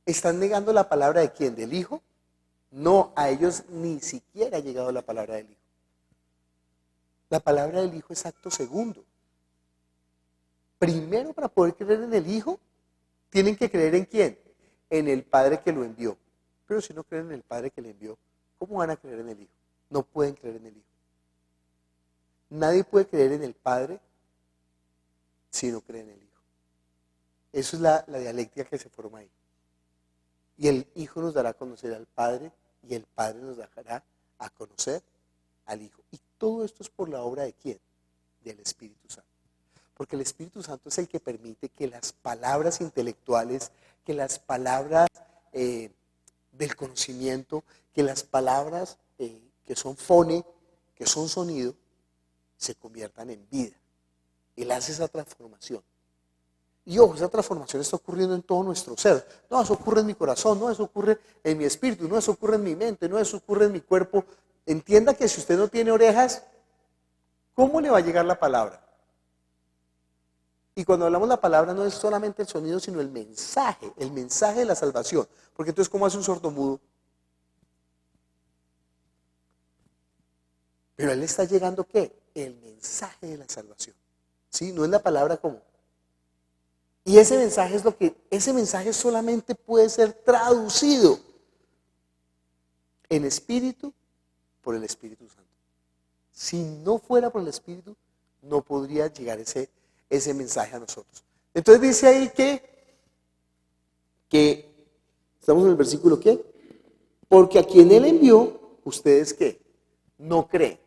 ¿Están negando la palabra de quién? ¿Del Hijo? No, a ellos ni siquiera ha llegado la palabra del Hijo. La palabra del Hijo es acto segundo. Primero, para poder creer en el Hijo, tienen que creer en quién, en el Padre que lo envió. Pero si no creen en el Padre que le envió, ¿cómo van a creer en el Hijo? No pueden creer en el Hijo. Nadie puede creer en el Padre si no cree en el Hijo. Eso es la dialéctica que se forma ahí. Y el Hijo nos dará a conocer al Padre y el Padre nos dejará a conocer al Hijo. Y todo esto es por la obra de ¿quién? Del Espíritu Santo. Porque el Espíritu Santo es el que permite que las palabras intelectuales, que las palabras del conocimiento, que las palabras que son fone, que son sonido, se conviertan en vida. Él hace esa transformación. Y ojo, esa transformación está ocurriendo en todo nuestro ser. No, eso ocurre en mi corazón, no, eso ocurre en mi espíritu, no, eso ocurre en mi mente, no, eso ocurre en mi cuerpo. Entienda que si usted no tiene orejas, ¿cómo le va a llegar la palabra? Y cuando hablamos la palabra no es solamente el sonido, sino el mensaje de la salvación. Porque entonces, ¿cómo hace un sordomudo? Pero a él le está llegando ¿qué? El mensaje de la salvación. ¿Sí? No es la palabra como. Y ese mensaje solamente puede ser traducido en espíritu por el Espíritu Santo. Si no fuera por el Espíritu, no podría llegar ese mensaje a nosotros. Entonces dice ahí que estamos en el versículo ¿qué? Porque a quien Él envió, ustedes ¿qué? No creen.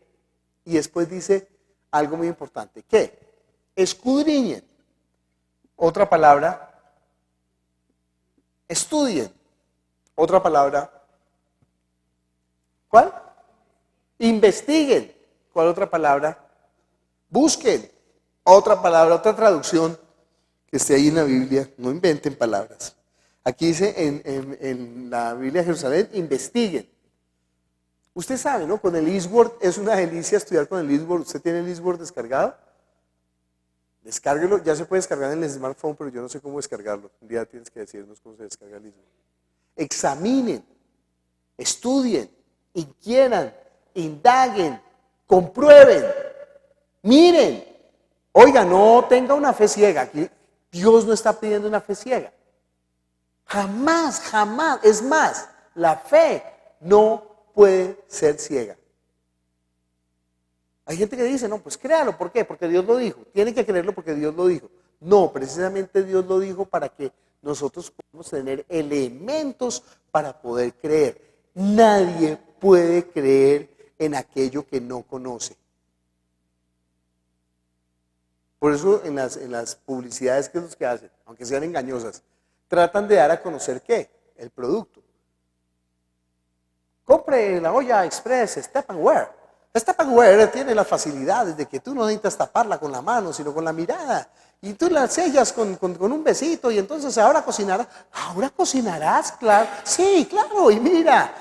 Y después dice, algo muy importante. ¿Qué? Escudriñen. Otra palabra, estudien. Otra palabra, ¿cuál? Investiguen. ¿Cuál otra palabra? Busquen. Otra palabra, otra traducción que esté ahí en la Biblia. No inventen palabras. Aquí dice en la Biblia de Jerusalén, investiguen. Usted sabe, ¿no? Con el Eastword es una delicia estudiar con el Eastword. ¿Usted tiene el Eastword descargado? Descárguelo. Ya se puede descargar en el smartphone, pero yo no sé cómo descargarlo. Un día tienes que decirnos cómo se descarga el Eastword. Examinen, estudien, inquieran, indaguen, comprueben, miren. Oiga, no tenga una fe ciega. Aquí Dios no está pidiendo una fe ciega. Jamás, jamás. Es más, la fe no puede ser ciega. Hay gente que dice, no, pues créalo. ¿Por qué? Porque Dios lo dijo. Tiene que creerlo porque Dios lo dijo. No, precisamente Dios lo dijo para que nosotros podamos tener elementos para poder creer. Nadie puede creer en aquello que no conoce. Por eso en las publicidades, ¿qué es lo que hacen? Aunque sean engañosas, tratan de dar a conocer ¿qué? El producto. Compre la olla express Tupperware. Tupperware tiene las facilidades de que tú no necesitas taparla con la mano, sino con la mirada. Y tú la sellas con un besito y entonces ahora cocinarás. ¿Ahora cocinarás? Claro. Sí, claro. Y mira,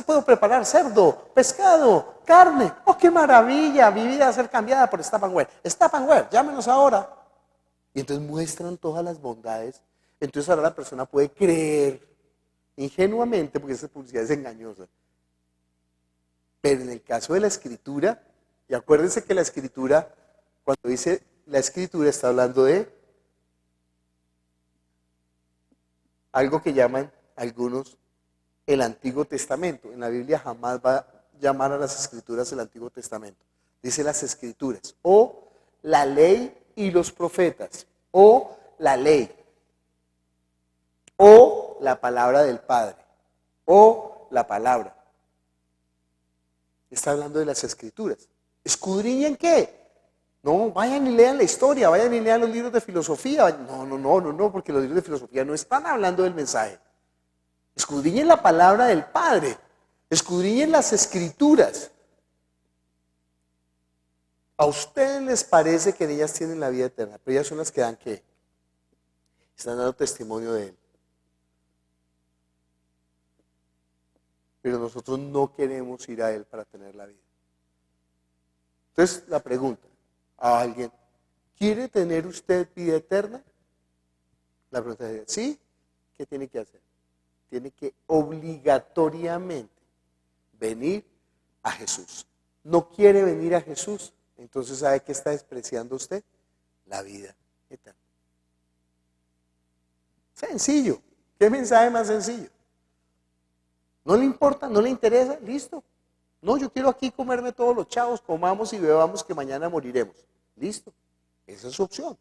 puedo preparar cerdo, pescado, carne. ¡Oh, qué maravilla! Mi vida va a ser cambiada por Tupperware. Tupperware, llámenos ahora. Y entonces muestran todas las bondades. Entonces ahora la persona puede creer ingenuamente, porque esa publicidad es engañosa. Pero en el caso de la escritura, y acuérdense que la escritura, cuando dice la escritura, está hablando de algo que llaman algunos el Antiguo Testamento. En la Biblia jamás va a llamar a las escrituras el Antiguo Testamento. Dice las escrituras, o la ley y los profetas, o la ley, o la palabra del Padre, o la palabra. Está hablando de las escrituras. ¿Escudriñen qué? No, vayan y lean la historia, vayan y lean los libros de filosofía. No, porque los libros de filosofía no están hablando del mensaje. Escudriñen la palabra del Padre, escudriñen las escrituras. A ustedes les parece que en ellas tienen la vida eterna, pero ellas son las que dan ¿qué? Están dando testimonio de Él. Pero nosotros no queremos ir a Él para tener la vida. Entonces, la pregunta a alguien, ¿quiere tener usted vida eterna? La pregunta es, ¿sí? ¿Qué tiene que hacer? Tiene que obligatoriamente venir a Jesús. ¿No quiere venir a Jesús? Entonces, ¿sabe qué está despreciando usted? La vida eterna. Sencillo. ¿Qué mensaje más sencillo? ¿No le importa? ¿No le interesa? Listo. No, yo quiero aquí comerme todos los chavos, comamos y bebamos que mañana moriremos. Listo. Esa es su opción.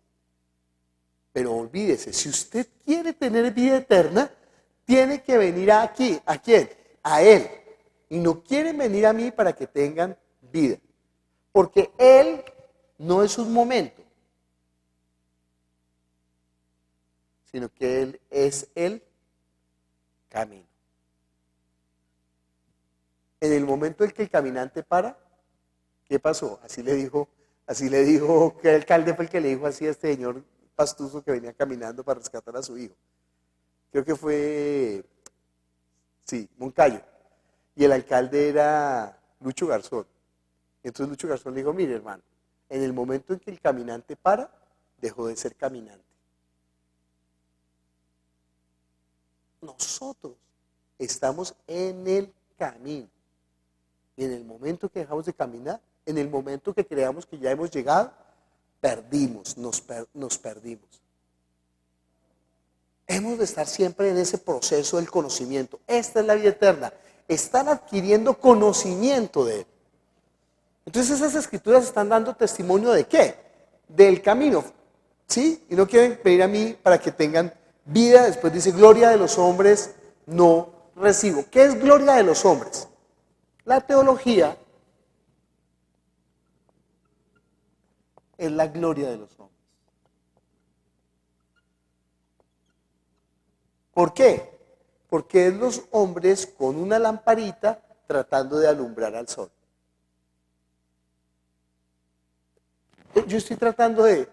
Pero olvídese, si usted quiere tener vida eterna, tiene que venir aquí. ¿A quién? A Él. Y no quieren venir a mí para que tengan vida. Porque Él no es un momento, sino que Él es el camino. En el momento en que el caminante para, ¿qué pasó? Así le dijo, ¿qué alcalde fue el que le dijo así a este señor pastuso que venía caminando para rescatar a su hijo? Creo que fue, sí, Moncayo. Y el alcalde era Lucho Garzón. Entonces Lucho Garzón le dijo, mire hermano, en el momento en que el caminante para, dejó de ser caminante. Nosotros estamos en el camino. Y en el momento que dejamos de caminar, en el momento que creamos que ya hemos llegado, nos perdimos. Hemos de estar siempre en ese proceso del conocimiento. Esta es la vida eterna. Están adquiriendo conocimiento de Él. Entonces esas escrituras están dando testimonio ¿de qué? Del camino. ¿Sí? Y no quieren pedir a mí para que tengan vida. Después dice, gloria de los hombres no recibo. ¿Qué es gloria de los hombres? La teología es la gloria de los hombres. ¿Por qué? Porque es los hombres con una lamparita tratando de alumbrar al sol. Yo estoy tratando de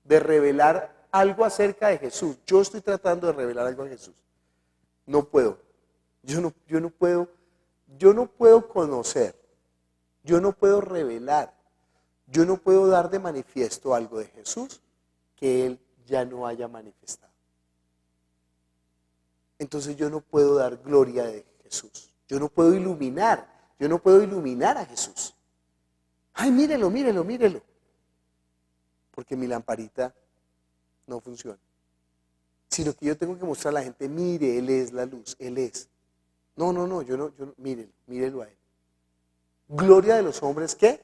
revelar algo acerca de Jesús. Yo estoy tratando de revelar algo a Jesús. No puedo. Yo no puedo conocer. Yo no puedo revelar. Yo no puedo dar de manifiesto algo de Jesús que Él ya no haya manifestado. Entonces yo no puedo dar gloria de Jesús. Yo no puedo iluminar. Yo no puedo iluminar a Jesús. Ay, mírelo, mírelo, mírelo. Porque mi lamparita no funciona. Sino que yo tengo que mostrar a la gente, mire, Él es la luz, Él es. No, yo no, mírelo, mírelo a Él. Gloria de los hombres, ¿qué?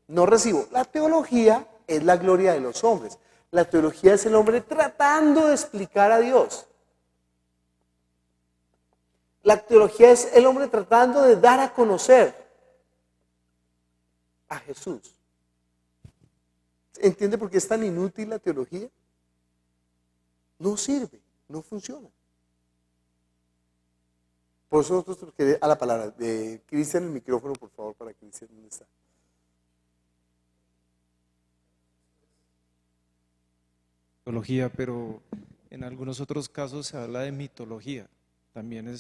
No recibo. La teología es la gloria de los hombres. La teología es el hombre tratando de explicar a Dios. La teología es el hombre tratando de dar a conocer a Jesús. ¿Entiende por qué es tan inútil la teología? No sirve, no funciona. Por eso nosotros queremos a la palabra de Cristian el micrófono, por favor, para Cristian, ¿dónde está? Teología, pero en algunos otros casos se habla de mitología. También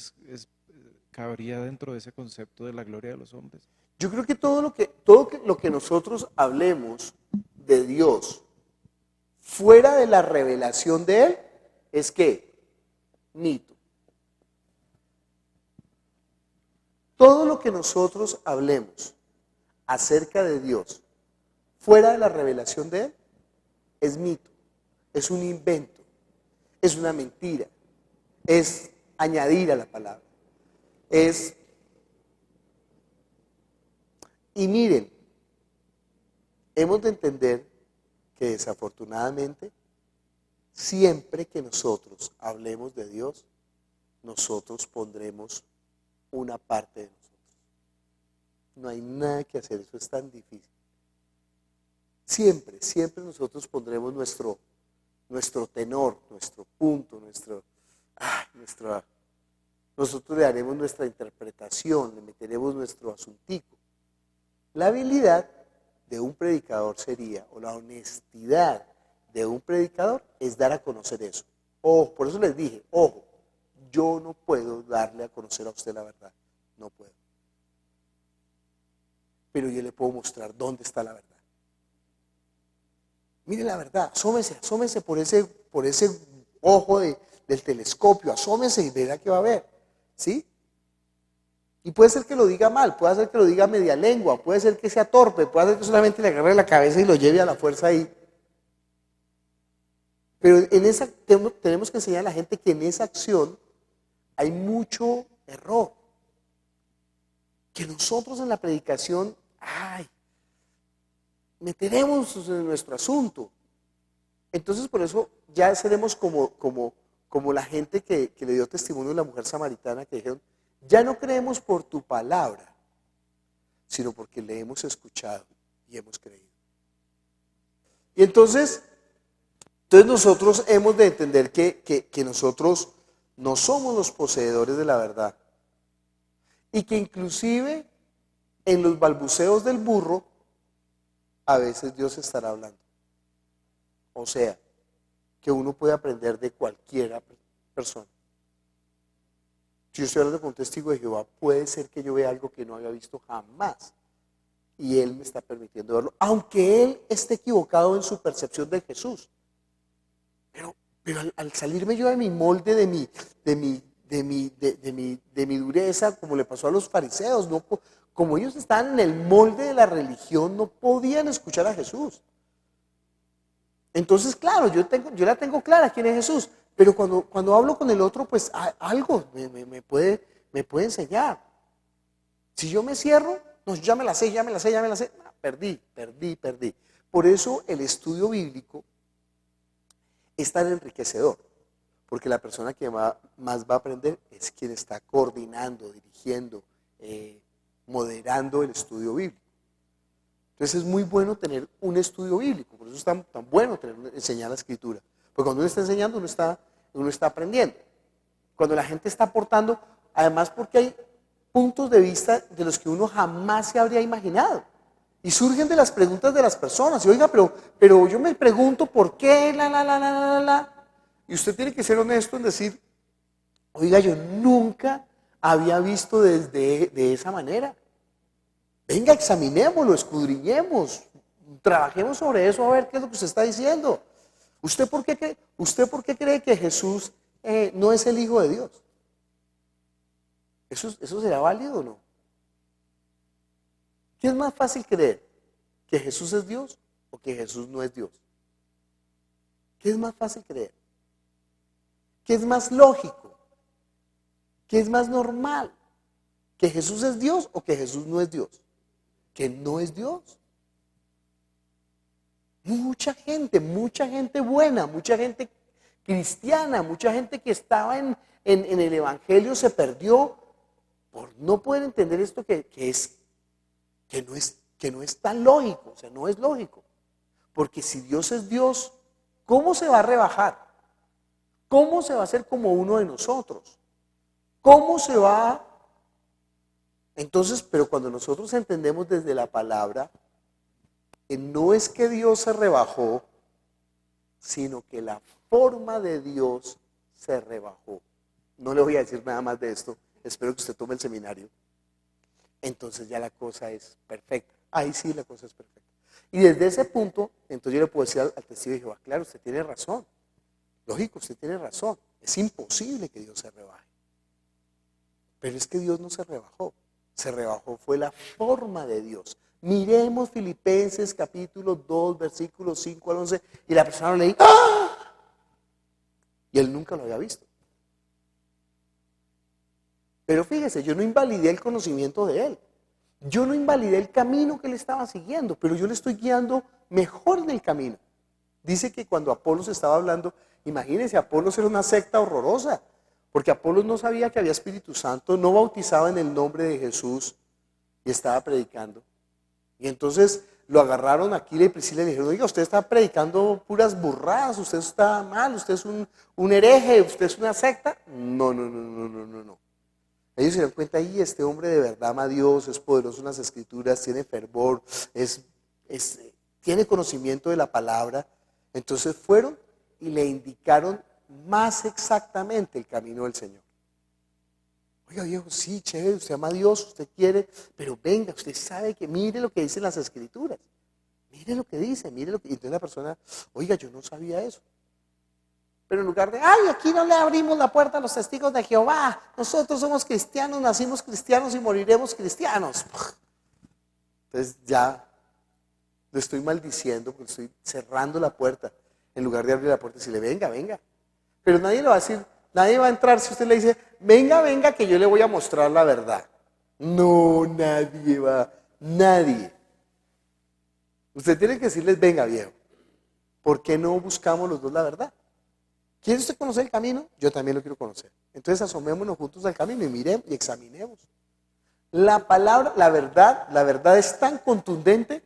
cabría dentro de ese concepto de la gloria de los hombres. Yo creo que todo lo que nosotros hablemos de Dios fuera de la revelación de Él es ¿qué? Mito. Todo lo que nosotros hablemos acerca de Dios fuera de la revelación de Él es mito, es un invento, es una mentira, es añadir a la palabra, y miren, hemos de entender que desafortunadamente siempre que nosotros hablemos de Dios, nosotros pondremos una parte de nosotros. No hay nada que hacer, eso es tan difícil. Siempre nosotros pondremos nuestro tenor, nuestro punto, nosotros le daremos nuestra interpretación, le meteremos nuestro asuntico. La habilidad de un predicador sería, o la honestidad de un predicador es dar a conocer eso. Ojo, por eso les dije, ojo, yo no puedo darle a conocer a usted la verdad, no puedo. Pero yo le puedo mostrar dónde está la verdad. Mire la verdad, asómese por ese ojo del telescopio, asómese y verá qué va a ver, ¿sí? Y puede ser que lo diga mal, puede ser que lo diga media lengua, puede ser que sea torpe, puede ser que solamente le agarre la cabeza y lo lleve a la fuerza ahí. Pero tenemos que enseñar a la gente que en esa acción hay mucho error. Que nosotros en la predicación, meteremos en nuestro asunto. Entonces por eso ya seremos como la gente que le dio testimonio de la mujer samaritana que dijeron, ya no creemos por tu palabra, sino porque le hemos escuchado y hemos creído. Y entonces nosotros hemos de entender que nosotros no somos los poseedores de la verdad. Y que inclusive en los balbuceos del burro, a veces Dios estará hablando. O sea, que uno puede aprender de cualquier persona. Si yo estoy hablando con un testigo de Jehová, puede ser que yo vea algo que no había visto jamás. Y él me está permitiendo verlo, aunque él esté equivocado en su percepción de Jesús. Pero al salirme yo de mi molde, de mi dureza, como le pasó a los fariseos, no, como ellos estaban en el molde de la religión, no podían escuchar a Jesús. Entonces, claro, yo la tengo clara quién es Jesús, pero cuando hablo con el otro, pues algo me puede enseñar. Si yo me cierro, no, ya me la sé, no, perdí. Por eso el estudio bíblico es tan enriquecedor, porque la persona que más va a aprender es quien está coordinando, dirigiendo, moderando el estudio bíblico. Entonces es muy bueno tener un estudio bíblico, por eso es tan bueno enseñar la Escritura. Porque cuando uno está enseñando, uno está aprendiendo. Cuando la gente está aportando, además porque hay puntos de vista de los que uno jamás se habría imaginado. Y surgen de las preguntas de las personas. Y oiga, pero yo me pregunto por qué, Y usted tiene que ser honesto en decir, oiga, yo nunca había visto de esa manera. Venga, examinémoslo, escudriñemos, trabajemos sobre eso a ver qué es lo que usted está diciendo. ¿Usted por qué cree que Jesús no es el Hijo de Dios? ¿Eso será válido o no? ¿Qué es más fácil creer? ¿Que Jesús es Dios o que Jesús no es Dios? ¿Qué es más fácil creer? ¿Qué es más lógico? ¿Qué es más normal? ¿Que Jesús es Dios o que Jesús no es Dios? Que no es Dios. Mucha gente buena, mucha gente cristiana, mucha gente que estaba en el Evangelio se perdió por no poder entender esto que no es tan lógico, o sea, no es lógico. Porque si Dios es Dios, ¿cómo se va a rebajar? ¿Cómo se va a hacer como uno de nosotros? ¿Cómo se va? Entonces, pero cuando nosotros entendemos desde la palabra, que no es que Dios se rebajó, sino que la forma de Dios se rebajó. No le voy a decir nada más de esto, espero que usted tome el seminario. Entonces ya la cosa es perfecta. Ahí sí la cosa es perfecta. Y desde ese punto, entonces yo le puedo decir al testigo de Jehová, claro, usted tiene razón. Lógico, usted tiene razón. Es imposible que Dios se rebaje. Pero es que Dios no se rebajó. Se rebajó fue la forma de Dios. Miremos Filipenses capítulo 2, versículos 5 al 11, y la persona lo leí, ¡ah! Y él nunca lo había visto. Pero fíjese, yo no invalidé el conocimiento de él. Yo no invalidé el camino que él estaba siguiendo, pero yo le estoy guiando mejor en el camino. Dice que cuando Apolos estaba hablando, imagínense, Apolos era una secta horrorosa, porque Apolos no sabía que había Espíritu Santo, no bautizaba en el nombre de Jesús y estaba predicando. Y entonces lo agarraron Aquila y Priscila y le dijeron, oiga, usted está predicando puras burradas, usted está mal, usted es un hereje, usted es una secta. No. Ellos se dan cuenta, y este hombre de verdad ama a Dios, es poderoso en las Escrituras, tiene fervor, tiene conocimiento de la palabra. Entonces fueron y le indicaron más exactamente el camino del Señor. Oiga, viejo, sí, chévere, usted ama a Dios, usted quiere, pero venga, usted sabe que mire lo que dicen las Escrituras. Mire lo que dice, mire lo que... Y entonces la persona, oiga, yo no sabía eso. Pero en lugar de, ay, aquí no le abrimos la puerta a los testigos de Jehová, nosotros somos cristianos, nacimos cristianos y moriremos cristianos. Entonces ya lo estoy maldiciendo porque estoy cerrando la puerta. En lugar de abrir la puerta y decirle, venga. Pero nadie le va a decir, nadie va a entrar si usted le dice, venga, que yo le voy a mostrar la verdad. No, nadie. Usted tiene que decirles, venga, viejo, ¿por qué no buscamos los dos la verdad? ¿Quiere usted conocer el camino? Yo también lo quiero conocer. Entonces asomémonos juntos al camino y miremos y examinemos. La palabra, la verdad es tan contundente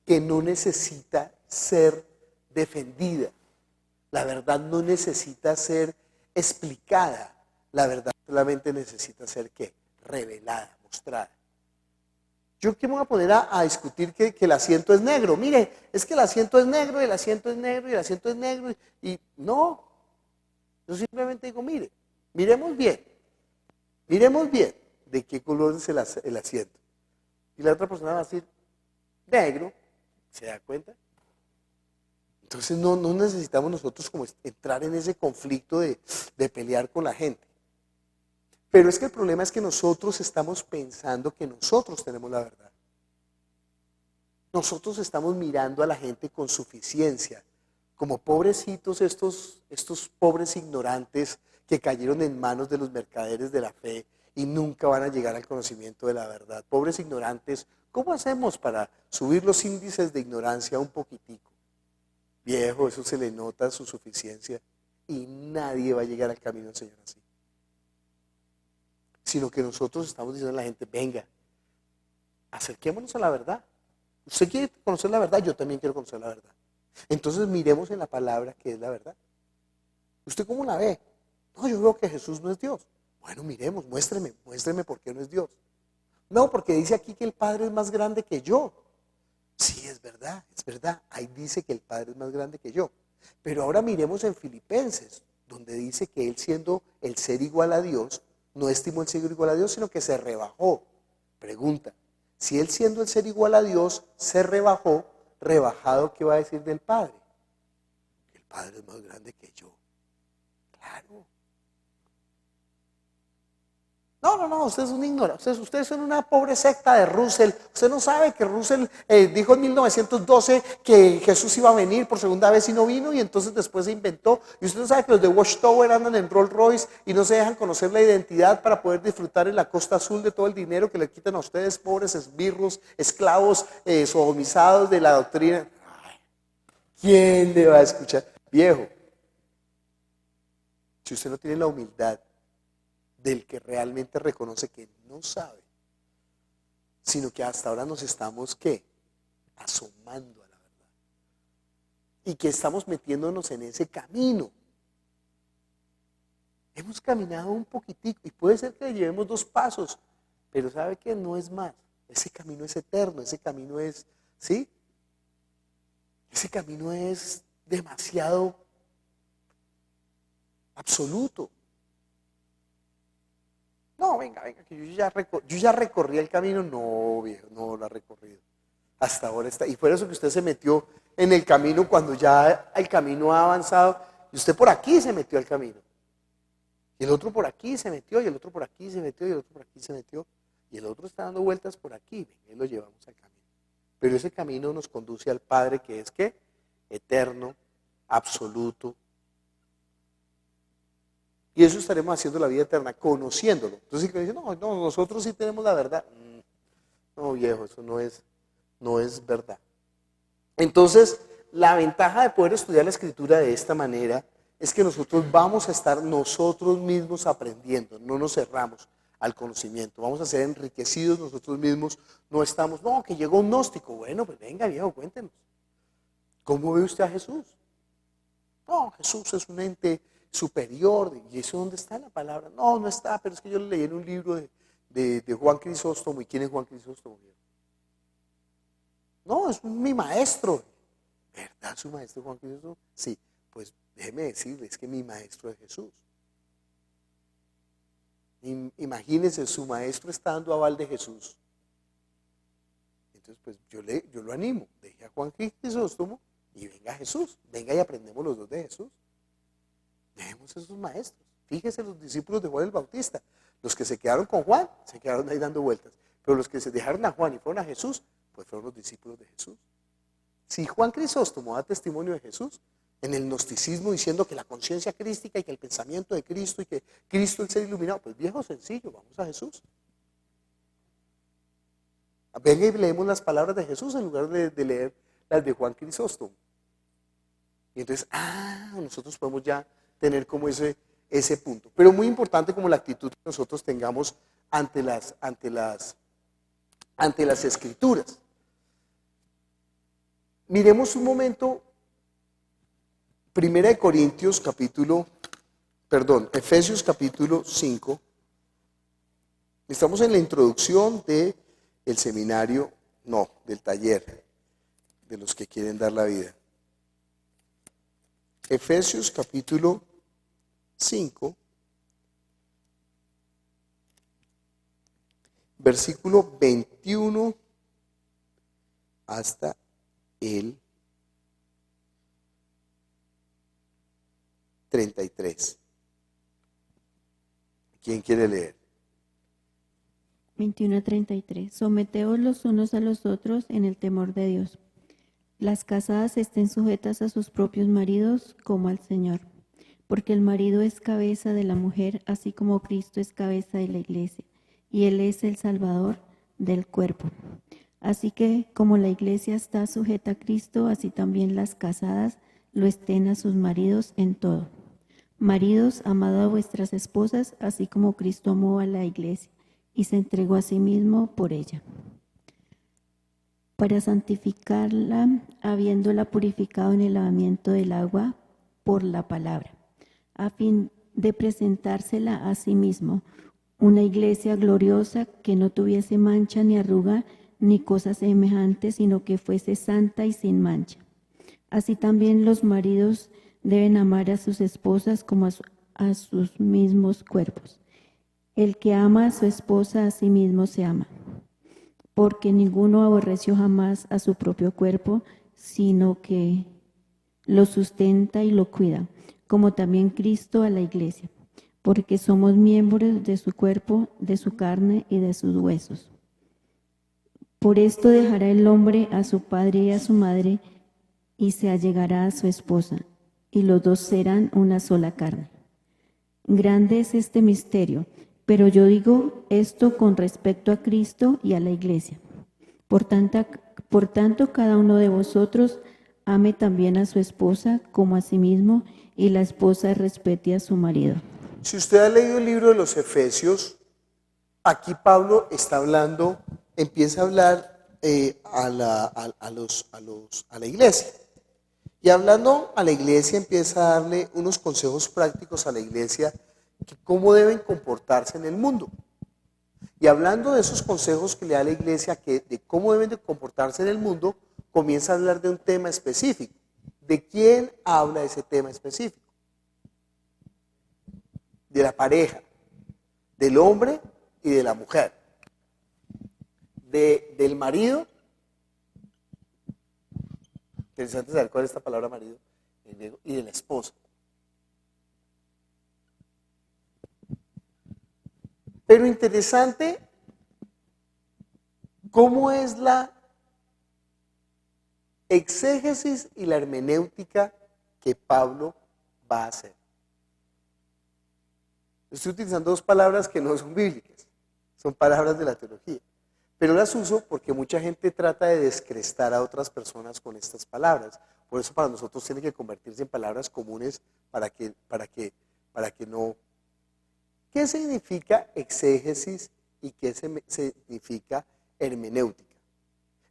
que no necesita ser defendida. La verdad no necesita ser explicada. La verdad solamente necesita ser ¿qué? Revelada, mostrada. Yo que me voy a poner a discutir que el asiento es negro. Mire, es que el asiento es negro, y el asiento es negro, y el asiento es negro. Y no, yo simplemente digo, miremos bien de qué color es el asiento. Y la otra persona va a decir, negro, ¿se da cuenta? Entonces no necesitamos nosotros como entrar en ese conflicto de pelear con la gente. Pero es que el problema es que nosotros estamos pensando que nosotros tenemos la verdad. Nosotros estamos mirando a la gente con suficiencia, como pobrecitos estos pobres ignorantes que cayeron en manos de los mercaderes de la fe y nunca van a llegar al conocimiento de la verdad. Pobres ignorantes, ¿cómo hacemos para subir los índices de ignorancia un poquitico? Viejo, eso se le nota su suficiencia y nadie va a llegar al camino del Señor así. Sino que nosotros estamos diciendo a la gente, venga, acerquémonos a la verdad. Usted quiere conocer la verdad, yo también quiero conocer la verdad. Entonces miremos en la palabra que es la verdad. ¿Usted cómo la ve? No, yo veo que Jesús no es Dios. Bueno, miremos, muéstreme por qué no es Dios. No, porque dice aquí que el Padre es más grande que yo. Sí, es verdad. Ahí dice que el Padre es más grande que yo. Pero ahora miremos en Filipenses, donde dice que él siendo el ser igual a Dios, no estimó el ser igual a Dios, sino que se rebajó. Pregunta, si él siendo el ser igual a Dios se rebajó, rebajado, ¿qué va a decir del Padre? Que el Padre es más grande que yo. Claro. No, usted es un ignorante, ustedes son una pobre secta de Russell. Usted no sabe que Russell dijo en 1912 que Jesús iba a venir por segunda vez y no vino, y entonces después se inventó. Y usted no sabe que los de Watchtower andan en Rolls Royce y no se dejan conocer la identidad para poder disfrutar en la costa azul de todo el dinero que le quitan a ustedes, pobres esbirros, esclavos, sodomizados de la doctrina. Ay, ¿quién le va a escuchar? Viejo, si usted no tiene la humildad del que realmente reconoce que no sabe, sino que hasta ahora nos estamos, ¿qué? Asomando a la verdad. Y que estamos metiéndonos en ese camino. Hemos caminado un poquitico y puede ser que llevemos 2 pasos, pero sabe que no es más. Ese camino es eterno, ese camino es, ¿sí? Ese camino es demasiado absoluto. No, venga, que yo ya recorrí el camino. No, viejo, no lo ha recorrido. Hasta ahora está. Y por eso que usted se metió en el camino cuando ya el camino ha avanzado. Y usted por aquí se metió al camino. Y el otro por aquí se metió, y el otro por aquí se metió, y el otro por aquí se metió. Y el otro está dando vueltas por aquí. Venga, y lo llevamos al camino. Pero ese camino nos conduce al Padre, que es, ¿qué? Eterno, absoluto. Y eso estaremos haciendo la vida eterna, conociéndolo. Entonces, si dice, no, nosotros sí tenemos la verdad. No, viejo, eso no es verdad. Entonces, la ventaja de poder estudiar la Escritura de esta manera es que nosotros vamos a estar nosotros mismos aprendiendo, no nos cerramos al conocimiento, vamos a ser enriquecidos nosotros mismos, no estamos, no, que llegó un gnóstico. Bueno, pues venga, viejo, cuéntenos. ¿Cómo ve usted a Jesús? No, Jesús es un ente superior. ¿Y eso dónde está en la palabra? No está, pero es que yo lo leí en un libro de Juan Crisóstomo. ¿Y quién es Juan Crisóstomo? No, es mi maestro. ¿Verdad su maestro Juan Crisóstomo? Sí, pues déjeme decirles que mi maestro es Jesús. Imagínense, su maestro está dando aval de Jesús. Entonces, pues yo lo animo. Deje a Juan Crisóstomo y venga Jesús. Venga y aprendemos los dos de Jesús. Dejemos esos maestros. Fíjese los discípulos de Juan el Bautista. Los que se quedaron con Juan, se quedaron ahí dando vueltas. Pero los que se dejaron a Juan y fueron a Jesús, pues fueron los discípulos de Jesús. Si Juan Crisóstomo da testimonio de Jesús, en el gnosticismo diciendo que la conciencia crística y que el pensamiento de Cristo y que Cristo es el ser iluminado, pues viejo, sencillo, vamos a Jesús. Venga y leemos las palabras de Jesús en lugar de leer las de Juan Crisóstomo. Y entonces, nosotros podemos ya tener como ese punto. Pero muy importante como la actitud que nosotros tengamos ante las Escrituras. Miremos un momento Efesios capítulo 5. Estamos en la introducción del seminario, del taller de los que quieren dar la vida. Efesios capítulo 5, versículo 21 hasta el 33. ¿Quién quiere leer? 21 a 33. Someteos los unos a los otros en el temor de Dios. Las casadas estén sujetas a sus propios maridos como al Señor, porque el marido es cabeza de la mujer, así como Cristo es cabeza de la iglesia, y Él es el Salvador del cuerpo. Así que, como la iglesia está sujeta a Cristo, así también las casadas lo estén a sus maridos en todo. Maridos, amad a vuestras esposas, así como Cristo amó a la iglesia y se entregó a sí mismo por ella. para santificarla, habiéndola purificado en el lavamiento del agua por la palabra, a fin de presentársela a sí mismo, una iglesia gloriosa que no tuviese mancha ni arruga ni cosa semejante, sino que fuese santa y sin mancha. Así también los maridos deben amar a sus esposas como a sus mismos cuerpos. El que ama a su esposa a sí mismo se ama, porque ninguno aborreció jamás a su propio cuerpo, sino que lo sustenta y lo cuida, como también Cristo a la iglesia, porque somos miembros de su cuerpo, de su carne y de sus huesos. Por esto dejará el hombre a su padre y a su madre, y se allegará a su esposa, y los dos serán una sola carne. Grande es este misterio, pero yo digo esto con respecto a Cristo y a la iglesia. Por tanto, cada uno de vosotros ame también a su esposa como a sí mismo, y la esposa respete a su marido. Si usted ha leído el libro de los Efesios, aquí Pablo está hablando, empieza a hablar a la iglesia. Y hablando a la iglesia, empieza a darle unos consejos prácticos a la iglesia que cómo deben comportarse en el mundo. Y hablando de esos consejos que le da la iglesia de cómo deben de comportarse en el mundo, comienza a hablar de un tema específico. ¿De quién habla ese tema específico? De la pareja, del hombre y de la mujer, del marido. Interesante saber cuál es esta palabra marido en griego, y de la esposa. Pero interesante cómo es la exégesis y la hermenéutica que Pablo va a hacer. Estoy utilizando dos palabras que no son bíblicas, son palabras de la teología, pero las uso porque mucha gente trata de descrestar a otras personas con estas palabras. Por eso para nosotros tienen que convertirse en palabras comunes para que no. ¿Qué significa exégesis y qué significa hermenéutica?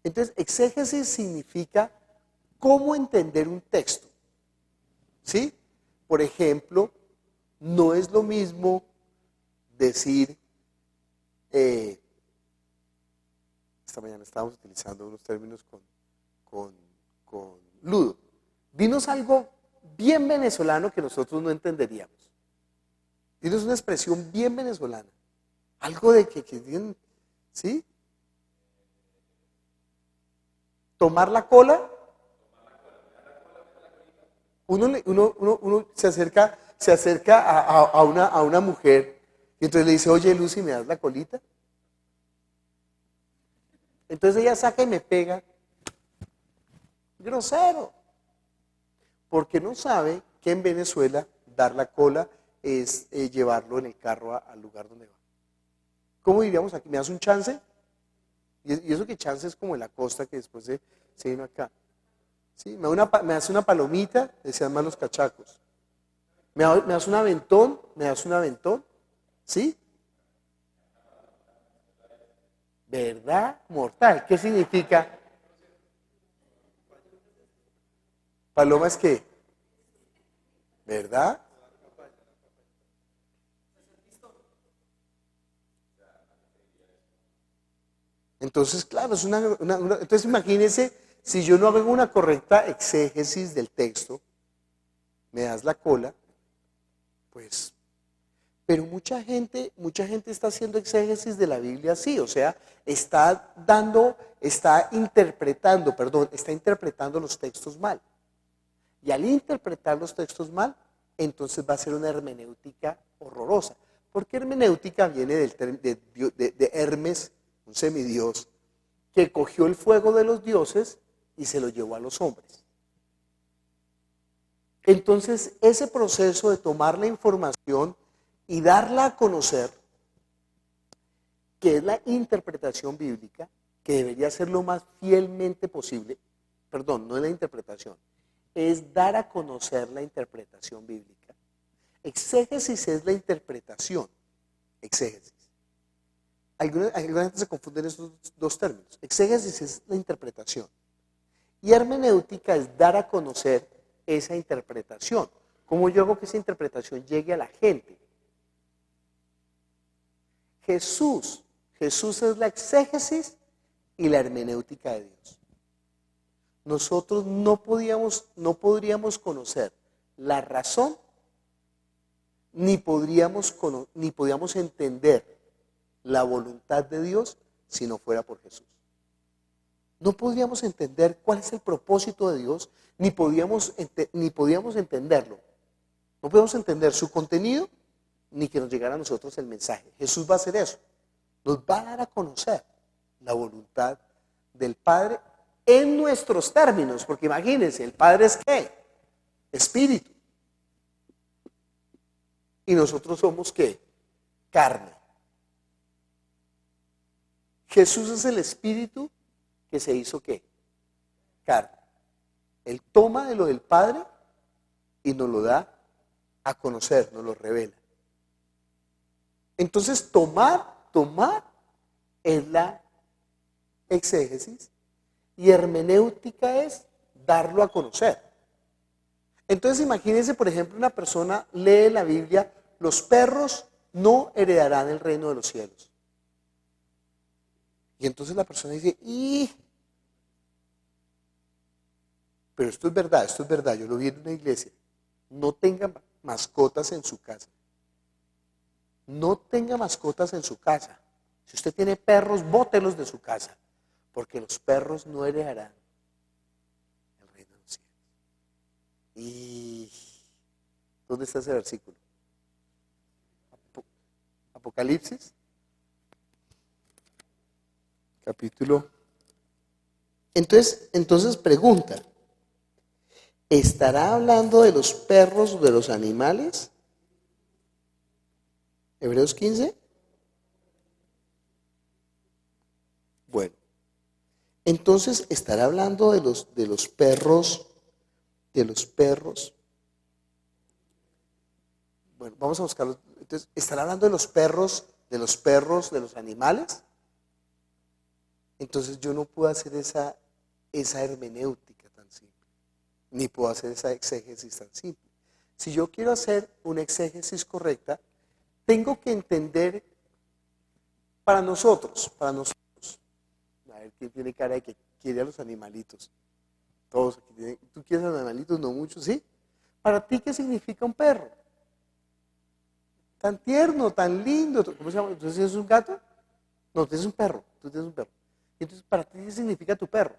Entonces, exégesis significa cómo entender un texto. ¿Sí? Por ejemplo, no es lo mismo decir, esta mañana estábamos utilizando unos términos con Ludo. Dinos algo bien venezolano que nosotros no entenderíamos. Dinos una expresión bien venezolana. Algo de que ¿sí? Tomar la cola. Uno se acerca a una mujer y entonces le dice, oye Lucy, ¿me das la colita? Entonces ella saca y me pega. Grosero. Porque no sabe que en Venezuela dar la cola es llevarlo en el carro al lugar donde va. ¿Cómo diríamos aquí? ¿Me das un chance? Y eso que chance es como en la costa que después se vino acá. ¿Sí? ¿Me das una palomita? Decían más los cachacos. ¿Me das un aventón? ¿Me das un aventón? ¿Sí? ¿Verdad? Mortal. ¿Qué significa? Paloma es qué? ¿Verdad? Entonces, claro, entonces imagínense, si yo no hago una correcta exégesis del texto, me das la cola, pues, pero mucha gente está haciendo exégesis de la Biblia así, o sea, está interpretando los textos mal. Y al interpretar los textos mal, entonces va a ser una hermenéutica horrorosa. Porque hermenéutica viene de Hermes, un semidios, que cogió el fuego de los dioses y se lo llevó a los hombres. Entonces, ese proceso de tomar la información y darla a conocer, que es la interpretación bíblica, que debería ser lo más fielmente posible, perdón, no es la interpretación, es dar a conocer la interpretación bíblica. Exégesis es la interpretación, exégesis. Alguna gente se confunden esos dos términos. Exégesis es la interpretación y hermenéutica es dar a conocer esa interpretación. ¿Cómo yo hago que esa interpretación llegue a la gente? Jesús es la exégesis y la hermenéutica de Dios. Nosotros no podríamos conocer la razón ni podríamos entender la voluntad de Dios si no fuera por Jesús. No podríamos entender cuál es el propósito de Dios, ni podíamos entenderlo. No podemos entender su contenido, ni que nos llegara a nosotros el mensaje. Jesús va a hacer eso. Nos va a dar a conocer la voluntad del Padre en nuestros términos, porque imagínense, el Padre es ¿qué? Espíritu. Y nosotros somos ¿qué? Carne. Jesús es el Espíritu que se hizo ¿qué? Carne. Él toma de lo del Padre y nos lo da a conocer, nos lo revela. Entonces tomar es la exégesis y hermenéutica es darlo a conocer. Entonces imagínense, por ejemplo, una persona lee la Biblia, los perros no heredarán el reino de los cielos. Y entonces la persona dice, pero esto es verdad, yo lo vi en una iglesia. No tenga mascotas en su casa. No tenga mascotas en su casa. Si usted tiene perros, bótelos de su casa, porque los perros no heredarán el reino de los cielos. ¿Y dónde está ese versículo? Apocalipsis, capítulo. Entonces pregunta, ¿estará hablando de los perros o de los animales? Hebreos 15. Bueno, entonces estará hablando de los perros. Bueno, vamos a buscarlo. Entonces, ¿estará hablando de los perros, de los animales? Entonces yo no puedo hacer esa hermenéutica tan simple, ni puedo hacer esa exégesis tan simple. Si yo quiero hacer una exégesis correcta, tengo que entender para nosotros, a ver quién tiene cara de que quiere a los animalitos. Todos aquí tienen, ¿tú quieres a los animalitos? No mucho, ¿sí? Para ti, ¿qué significa un perro? Tan tierno, tan lindo. ¿Cómo se llama? ¿Entonces tienes un gato? No, tienes un perro. Tú tienes un perro. Entonces, ¿para ti qué significa tu perro?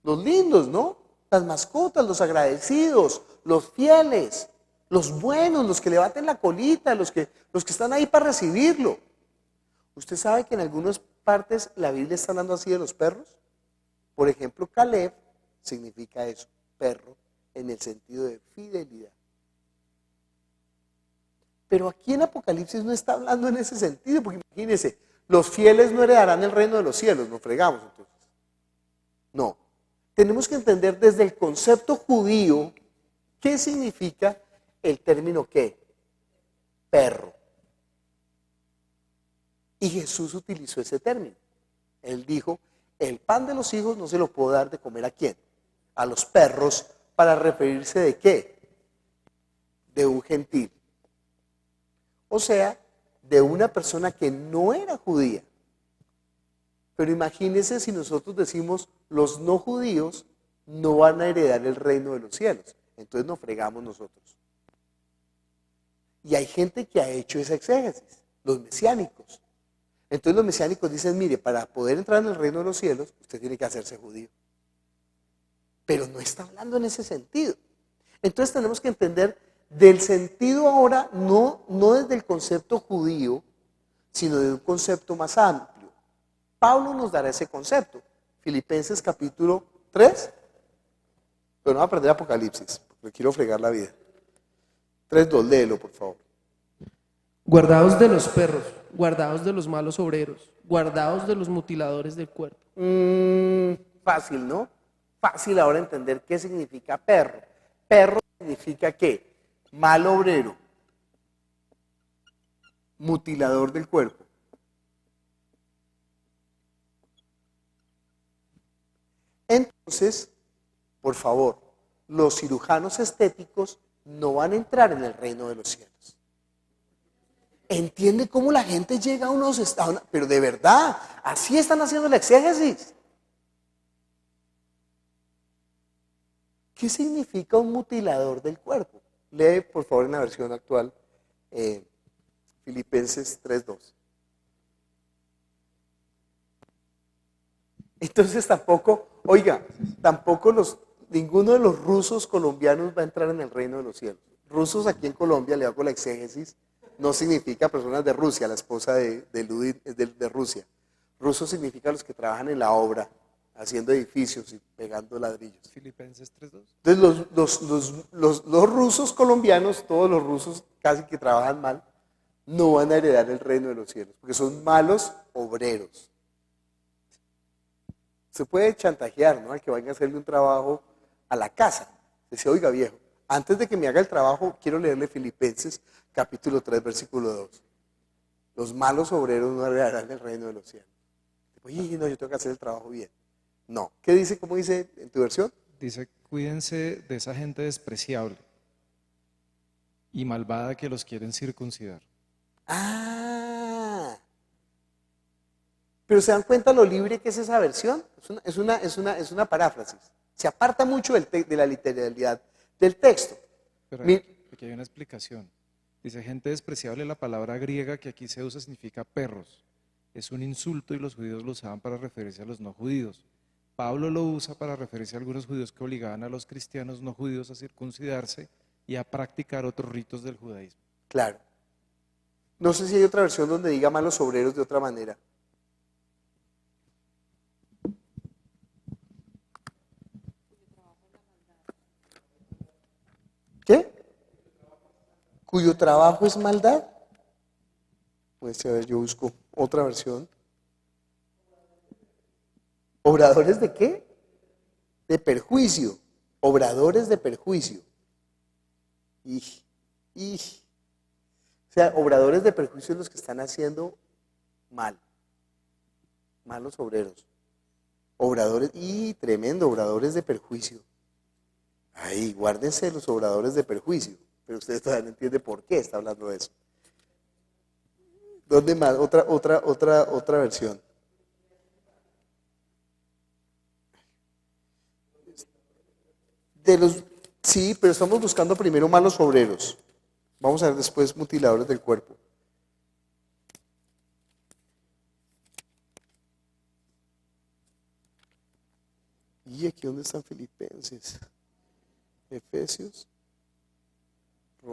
Los lindos, ¿no? Las mascotas, los agradecidos, los fieles, los buenos, los que le baten la colita, los que están ahí para recibirlo. ¿Usted sabe que en algunas partes la Biblia está hablando así de los perros? Por ejemplo, Caleb significa eso, perro, en el sentido de fidelidad. Pero aquí en Apocalipsis no está hablando en ese sentido, porque imagínense, los fieles no heredarán el reino de los cielos, nos fregamos entonces. No, tenemos que entender desde el concepto judío qué significa el término ¿qué? Perro. Y Jesús utilizó ese término. Él dijo, el pan de los hijos no se lo puedo dar de comer ¿a quién? A los perros, para referirse ¿de qué? De un gentil. O sea, de una persona que no era judía. Pero imagínense si nosotros decimos, los no judíos no van a heredar el reino de los cielos. Entonces nos fregamos nosotros. Y hay gente que ha hecho esa exégesis, los mesiánicos. Entonces los mesiánicos dicen, mire, para poder entrar en el reino de los cielos, usted tiene que hacerse judío. Pero no está hablando en ese sentido. Entonces tenemos que entender del sentido ahora, no desde el concepto judío, sino de un concepto más amplio. Pablo nos dará ese concepto. Filipenses capítulo 3. Pero no va a aprender Apocalipsis, porque quiero fregar la vida. 3:2, léelo, por favor. Guardaos de los perros, guardaos de los malos obreros, guardaos de los mutiladores del cuerpo. Fácil, ¿no? Fácil ahora entender qué significa perro. Perro significa ¿qué? Mal obrero. mutilador del cuerpo. Entonces, por favor, los cirujanos estéticos no van a entrar en el reino de los cielos. ¿Entiende cómo la gente llega a unos estados? Pero de verdad, así están haciendo la exégesis. ¿Qué significa un mutilador del cuerpo? Lee, por favor, en la versión actual, Filipenses 3:2. Entonces tampoco, oiga, ninguno de los rusos colombianos va a entrar en el reino de los cielos. Rusos aquí en Colombia, le hago la exégesis, no significa personas de Rusia, la esposa de Ludin es de Rusia. Rusos significa los que trabajan en la obra, haciendo edificios y pegando ladrillos. Filipenses 3:2. Entonces los rusos colombianos, todos los rusos casi que trabajan mal, no van a heredar el reino de los cielos, porque son malos obreros. Se puede chantajear, ¿no? Al que vaya a hacerle un trabajo a la casa. Dice, oiga viejo, antes de que me haga el trabajo, quiero leerle Filipenses capítulo 3, versículo 2. Los malos obreros no heredarán el reino de los cielos. Oye, no, yo tengo que hacer el trabajo bien. No. ¿Qué dice? ¿Cómo dice en tu versión? Dice, cuídense de esa gente despreciable y malvada que los quieren circuncidar. Ah. Pero ¿se dan cuenta lo libre que es esa versión? Es una paráfrasis. Se aparta mucho de la literalidad del texto. Pero aquí hay una explicación. Dice, gente despreciable, la palabra griega que aquí se usa significa perros. Es un insulto y los judíos lo usaban para referirse a los no judíos. Pablo lo usa para referirse a algunos judíos que obligaban a los cristianos no judíos a circuncidarse y a practicar otros ritos del judaísmo. Claro. No sé si hay otra versión donde diga malos obreros de otra manera. ¿Qué? ¿Cuyo trabajo es maldad? Pues a ver, yo busco otra versión. ¿Obradores de qué? De perjuicio. Obradores de perjuicio. O sea, obradores de perjuicio los que están haciendo mal. Malos obreros. Obradores, tremendo, obradores de perjuicio. Ay, guárdense los obradores de perjuicio. Pero ustedes todavía no entienden por qué está hablando de eso. ¿Dónde más? Otra versión. Sí, pero estamos buscando primero malos obreros. Vamos a ver después mutiladores del cuerpo. ¿Y aquí dónde están Filipenses? Efesios.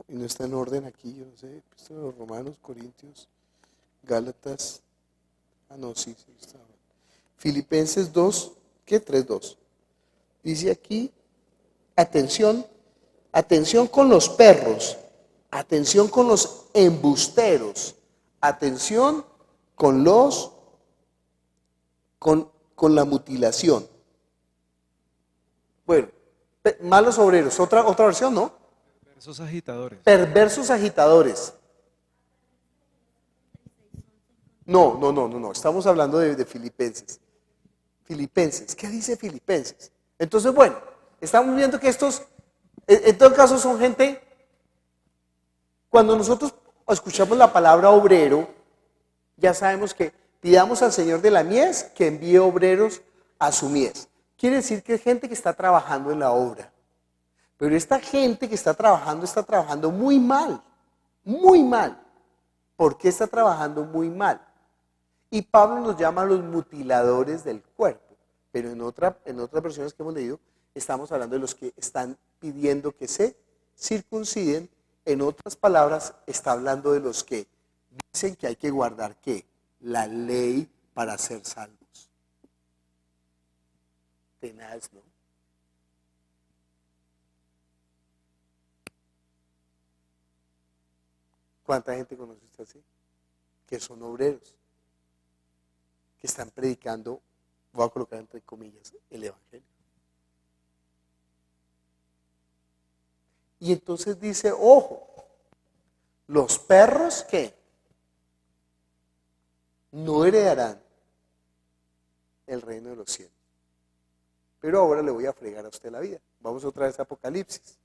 Y no está en orden aquí, yo no sé. Los Romanos, Corintios, Gálatas. No, sí estaba. Filipenses 2, ¿qué? 3:2. Dice aquí, atención con los perros, atención con los embusteros, atención con la mutilación. Bueno, malos obreros, otra versión, ¿no? Perversos agitadores. Perversos agitadores. No, estamos hablando de Filipenses. Filipenses, ¿qué dice Filipenses? Entonces, bueno, estamos viendo que estos, en todo caso, son gente, cuando nosotros escuchamos la palabra obrero, ya sabemos que pidamos al Señor de la mies que envíe obreros a su mies. Quiere decir que es gente que está trabajando en la obra. Pero esta gente que está trabajando muy mal, muy mal. ¿Por qué está trabajando muy mal? Y Pablo nos llama a los mutiladores del cuerpo. Pero en otras versiones que hemos leído, estamos hablando de los que están pidiendo que se circunciden. En otras palabras, está hablando de los que dicen que hay que guardar ¿qué? La ley para ser salvos. Tenaz, ¿no? ¿Cuánta gente conoce usted así? Que son obreros, que están predicando, voy a colocar entre comillas, el evangelio. Y entonces dice, ojo, los perros, ¿qué? no heredarán el reino de los cielos. Pero ahora le voy a fregar a usted la vida. Vamos otra vez a Apocalipsis.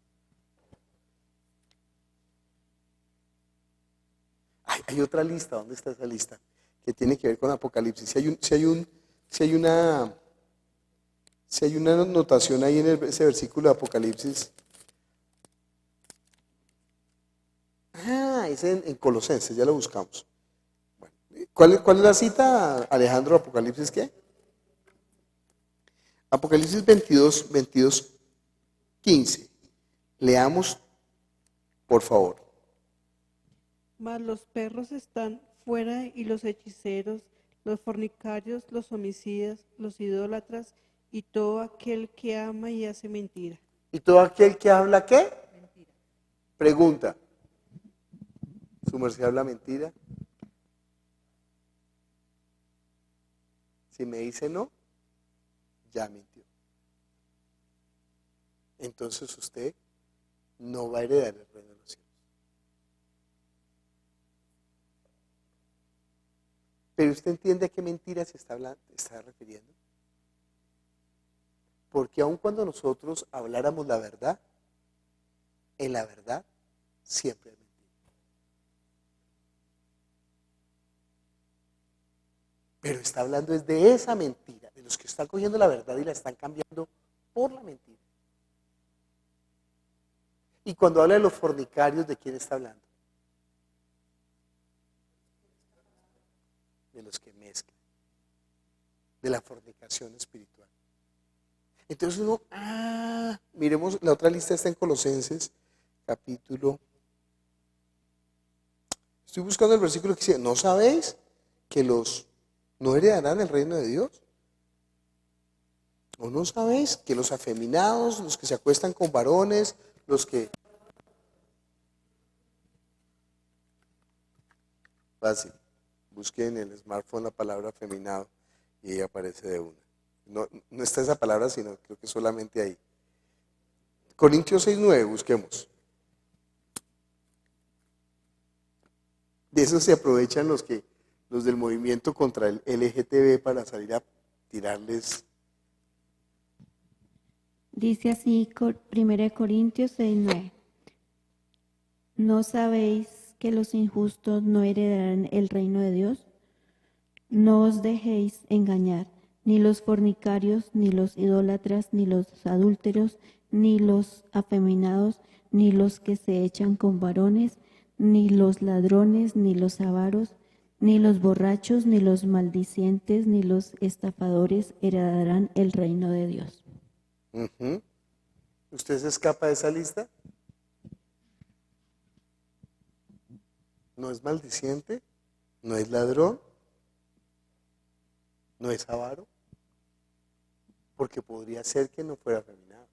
Hay otra lista. ¿Dónde está esa lista? Que tiene que ver con Apocalipsis. Si hay una anotación ahí en ese versículo de Apocalipsis. Es en Colosenses, ya lo buscamos. Bueno, ¿cuál es la cita, Alejandro? ¿Apocalipsis qué? Apocalipsis 22, 15. Leamos, por favor. Mas los perros están fuera y los hechiceros, los fornicarios, los homicidas, los idólatras y todo aquel que ama y hace mentira. ¿Y todo aquel que habla qué? Mentira. Pregunta. ¿Su merced habla mentira? Si me dice no, ya mintió. Entonces usted no va a heredar el reino de los cielos. Pero usted entiende a qué mentira se está refiriendo. Porque aun cuando nosotros habláramos la verdad, en la verdad siempre hay mentira. Pero está hablando es de esa mentira, de los que están cogiendo la verdad y la están cambiando por la mentira. Y cuando habla de los fornicarios, ¿de quién está hablando? De los que mezclan, de la fornicación espiritual. Entonces uno, miremos, la otra lista está en Colosenses, capítulo. Estoy buscando el versículo que dice, ¿no sabéis que los no heredarán el reino de Dios? ¿O no sabéis que los afeminados, los que se acuestan con varones, los que... Fácil, busque en el smartphone la palabra afeminado y ahí aparece de una. No está esa palabra, sino creo que solamente ahí. Corintios 6:9, busquemos. De eso se aprovechan los del movimiento contra el LGTB para salir a tirarles. Dice así 1 Corintios 6:9. ¿No sabéis que los injustos no heredarán el reino de Dios? No os dejéis engañar, ni los fornicarios, ni los idólatras, ni los adúlteros, ni los afeminados, ni los que se echan con varones, ni los ladrones, ni los avaros, ni los borrachos, ni los maldicientes, ni los estafadores heredarán el reino de Dios. ¿Usted se escapa de esa lista? ¿No es maldiciente? ¿No es ladrón? ¿No es avaro? Porque podría ser que no fuera afeminado.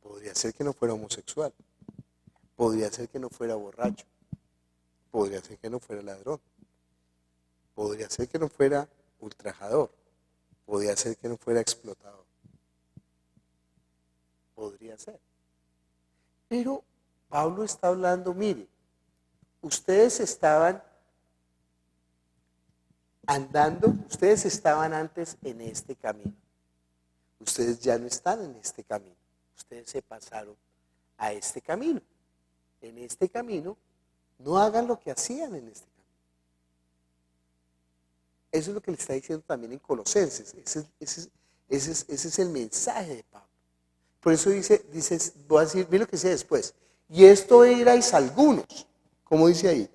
Podría ser que no fuera homosexual. Podría ser que no fuera borracho. Podría ser que no fuera ladrón. Podría ser que no fuera ultrajador. Podría ser que no fuera explotador. Podría ser. Pero Pablo está hablando, mire, ustedes estaban andando, ustedes estaban antes en este camino. Ustedes ya no están en este camino. Ustedes se pasaron a este camino. En este camino, no hagan lo que hacían en este camino. Eso es lo que le está diciendo también en Colosenses. Ese es el mensaje de Pablo. Por eso dice, voy a decir, mira lo que dice después. Y esto erais algunos. ¿Cómo dice ahí?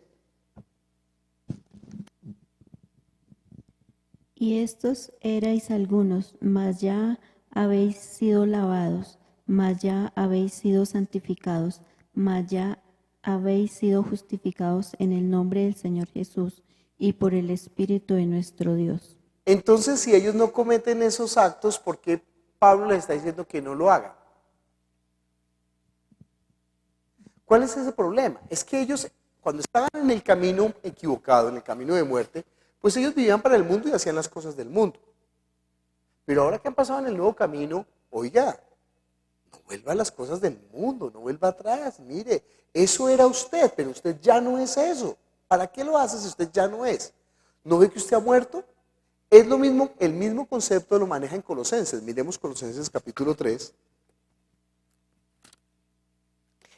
Y estos erais algunos, mas ya habéis sido lavados, mas ya habéis sido santificados, mas ya habéis sido justificados en el nombre del Señor Jesús y por el Espíritu de nuestro Dios. Entonces, si ellos no cometen esos actos, ¿por qué Pablo les está diciendo que no lo hagan? ¿Cuál es ese problema? Es que ellos, cuando estaban en el camino equivocado, en el camino de muerte, pues ellos vivían para el mundo y hacían las cosas del mundo. Pero ahora que han pasado en el nuevo camino, oiga, no vuelva a las cosas del mundo, no vuelva atrás. Mire, eso era usted, pero usted ya no es eso. ¿Para qué lo hace si usted ya no es? ¿No ve que usted ha muerto? Es lo mismo, el mismo concepto lo maneja en Colosenses. Miremos Colosenses capítulo 3.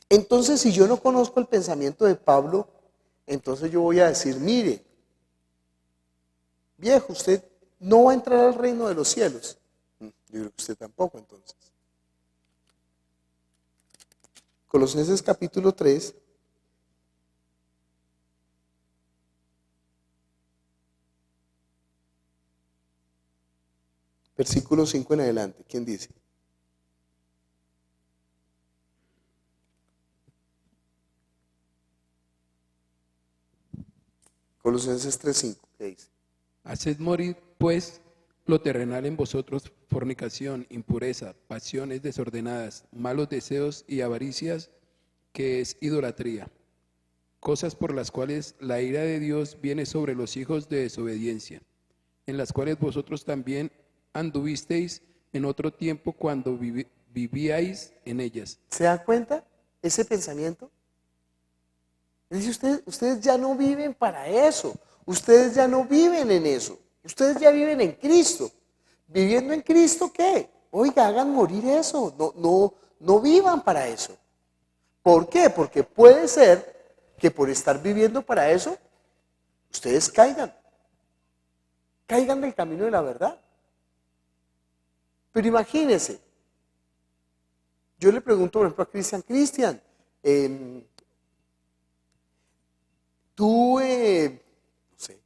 Entonces, si yo no conozco el pensamiento de Pablo, entonces yo voy a decir, mire, viejo, usted no va a entrar al reino de los cielos. Yo creo que usted tampoco, entonces. Colosenses capítulo 3. Versículo 5 en adelante. ¿Quién dice? Colosenses 3:5. ¿Qué dice? Haced morir, pues, lo terrenal en vosotros, fornicación, impureza, pasiones desordenadas, malos deseos y avaricias, que es idolatría. Cosas por las cuales la ira de Dios viene sobre los hijos de desobediencia, en las cuales vosotros también anduvisteis en otro tiempo cuando vivíais en ellas. ¿Se da cuenta ese pensamiento? Dice, ustedes ya no viven para eso. Ustedes ya no viven en eso. Ustedes ya viven en Cristo. ¿Viviendo en Cristo qué? Oiga, hagan morir eso. No vivan para eso. ¿Por qué? Porque puede ser que por estar viviendo para eso, ustedes caigan del camino de la verdad. Pero imagínense, yo le pregunto, por ejemplo, a Cristian, tú, no sé,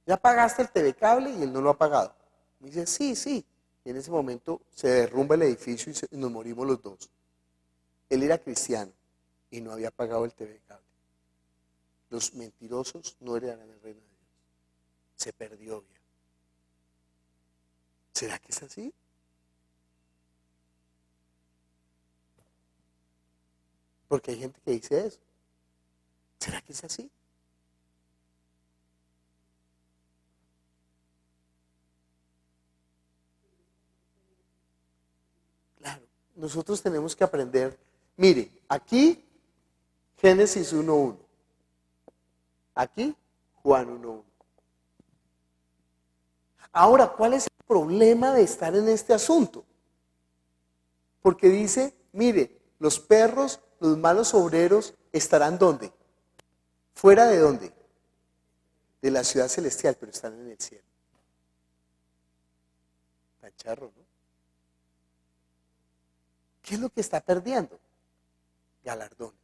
ya pagaste el TV cable y él no lo ha pagado. Me dice, sí. Y en ese momento se derrumba el edificio y nos morimos los dos. Él era cristiano y no había pagado el TV cable. Los mentirosos no heredarán el reino de Dios. Se perdió bien. ¿Será que es así? Porque hay gente que dice eso. ¿Será que es así? Claro, nosotros tenemos que aprender. Mire, aquí Génesis 1:1. Aquí Juan 1:1. Ahora, ¿cuál es el problema de estar en este asunto? Porque dice, mire, los perros, los malos obreros estarán ¿dónde? ¿Fuera de dónde? De la ciudad celestial, pero están en el cielo. Tan charro, ¿no? ¿Qué es lo que está perdiendo? Galardones.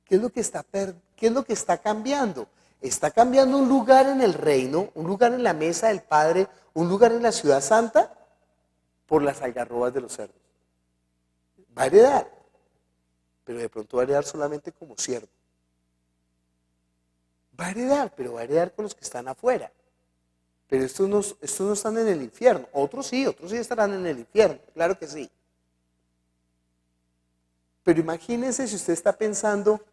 ¿Qué es lo que está cambiando? Está cambiando un lugar en el reino, un lugar en la mesa del Padre, un lugar en la ciudad santa, por las algarrobas de los cerdos. Va a heredar, pero de pronto va a heredar solamente como siervo. Va a heredar, pero va a heredar con los que están afuera. Pero estos no están en el infierno. Otros sí estarán en el infierno, claro que sí. Pero imagínense si usted está pensando,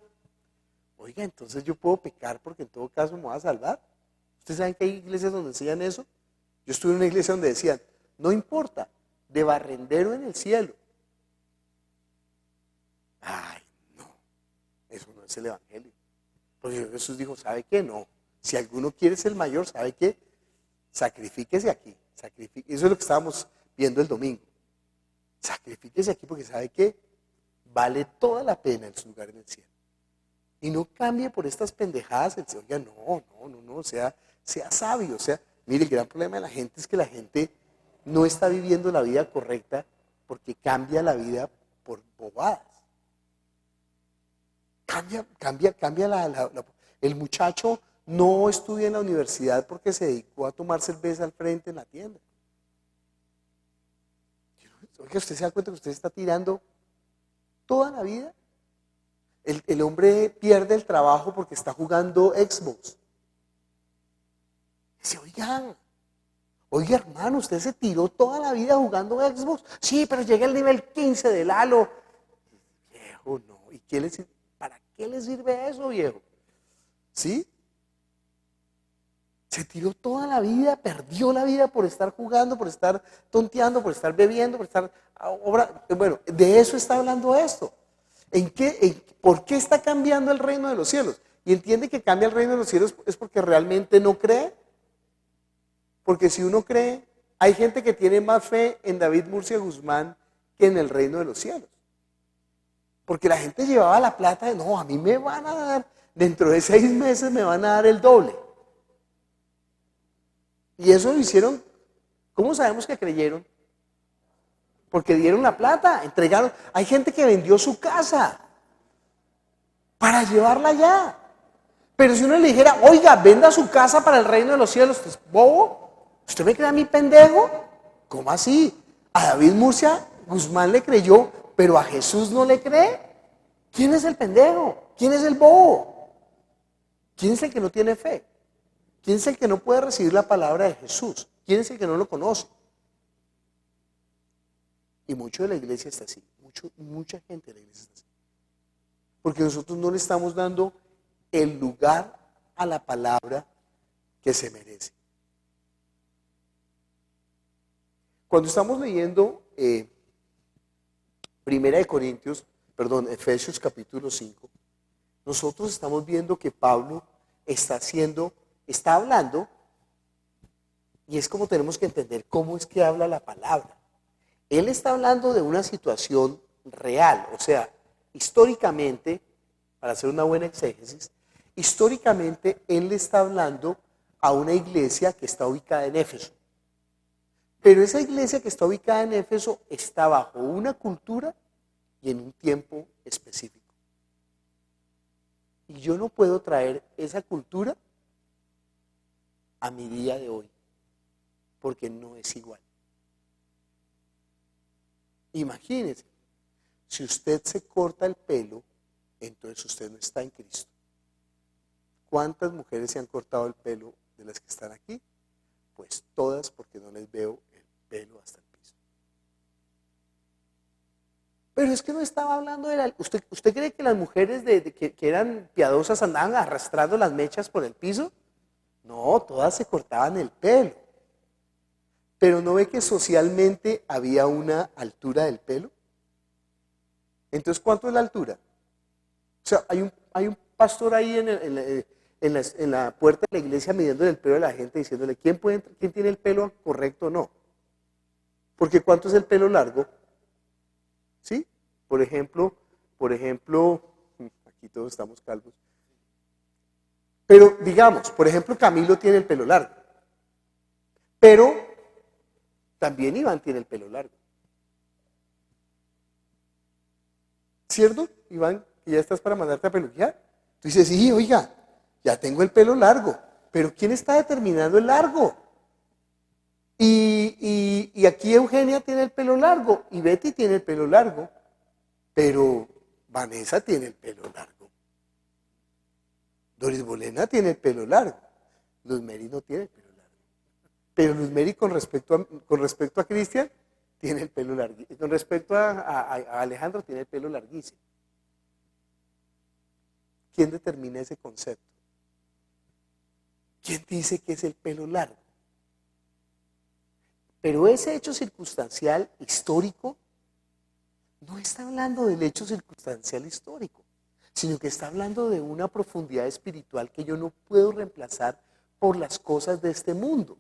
oiga, entonces yo puedo pecar porque en todo caso me voy a salvar. ¿Ustedes saben que hay iglesias donde enseñan eso? Yo estuve en una iglesia donde decían, no importa, de barrendero en el cielo. Ay, no, eso no es el evangelio. Porque Jesús dijo, ¿sabe qué? No, si alguno quiere ser mayor, ¿sabe qué? Sacrifíquese aquí. Eso es lo que estábamos viendo el domingo. Sacrifíquese aquí porque ¿sabe qué? Vale toda la pena en su lugar en el cielo. Y no cambie por estas pendejadas. Oiga, no, sea sabio. Mire, el gran problema de la gente es que la gente no está viviendo la vida correcta porque cambia la vida por bobadas. El muchacho no estudia en la universidad porque se dedicó a tomar cerveza al frente en la tienda. Oiga, usted se da cuenta que usted está tirando toda la vida. El hombre pierde el trabajo porque está jugando Xbox. Dice, oiga hermano, usted se tiró toda la vida jugando Xbox. Sí, pero llegué al nivel 15 del Halo. Viejo, no. ¿Y para qué le sirve eso, viejo? ¿Sí? Se tiró toda la vida, perdió la vida por estar jugando, por estar tonteando, por estar bebiendo, por estar... Bueno, de eso está hablando esto. ¿Por qué está cambiando el reino de los cielos? y entiende que cambia el reino de los cielos es porque realmente no cree. Porque si uno cree, hay gente que tiene más fe en David Murcia Guzmán que en el reino de los cielos. Porque la gente llevaba la plata de, no, a mí me van a dar, dentro de 6 meses me van a dar el doble. Y eso lo hicieron, ¿cómo sabemos que creyeron? Porque dieron la plata, entregaron. Hay gente que vendió su casa para llevarla allá. Pero si uno le dijera, oiga, venda su casa para el reino de los cielos, ¿usted es bobo? ¿Usted me cree a mí pendejo? ¿Cómo así? A David Murcia Guzmán le creyó, pero a Jesús no le cree. ¿Quién es el pendejo? ¿Quién es el bobo? ¿Quién es el que no tiene fe? ¿Quién es el que no puede recibir la palabra de Jesús? ¿Quién es el que no lo conoce? Y mucho de la iglesia está así, mucha gente de la iglesia está así. Porque nosotros no le estamos dando el lugar a la palabra que se merece. Cuando estamos leyendo Efesios capítulo 5, nosotros estamos viendo que Pablo está hablando, y es como tenemos que entender cómo es que habla la palabra. Él está hablando de una situación real, o sea, históricamente, para hacer una buena exégesis, históricamente él le está hablando a una iglesia que está ubicada en Éfeso. Pero esa iglesia que está ubicada en Éfeso está bajo una cultura y en un tiempo específico. Y yo no puedo traer esa cultura a mi día de hoy, porque no es igual. Imagínense, si usted se corta el pelo, entonces usted no está en Cristo. ¿Cuántas mujeres se han cortado el pelo de las que están aquí? Pues todas, porque no les veo el pelo hasta el piso. Pero es que no estaba hablando de la... ¿Usted cree que las mujeres que eran piadosas andaban arrastrando las mechas por el piso? No, todas se cortaban el pelo. Pero ¿no ve que socialmente había una altura del pelo? Entonces, ¿cuánto es la altura? O sea, hay un pastor ahí en la puerta de la iglesia midiéndole el pelo a la gente, diciéndole, ¿quién tiene el pelo correcto o no? Porque ¿cuánto es el pelo largo? ¿Sí? Por ejemplo, aquí todos estamos calvos. Pero digamos, por ejemplo, Camilo tiene el pelo largo. Pero también Iván tiene el pelo largo. ¿Cierto, Iván? ¿Que ya estás para mandarte a peluquear? Tú dices, sí, oiga, ya tengo el pelo largo. Pero ¿quién está determinando el largo? Y aquí Eugenia tiene el pelo largo y Betty tiene el pelo largo, pero Vanessa tiene el pelo largo. Doris Bolena tiene el pelo largo. Luz Mary no tiene el pelo largo. Pero Luz Mary con respecto a Cristian tiene el pelo larguísimo. Con respecto a Alejandro tiene el pelo larguísimo. ¿Quién determina ese concepto? ¿Quién dice que es el pelo largo? Pero ese hecho circunstancial histórico no está hablando del hecho circunstancial histórico, sino que está hablando de una profundidad espiritual que yo no puedo reemplazar por las cosas de este mundo,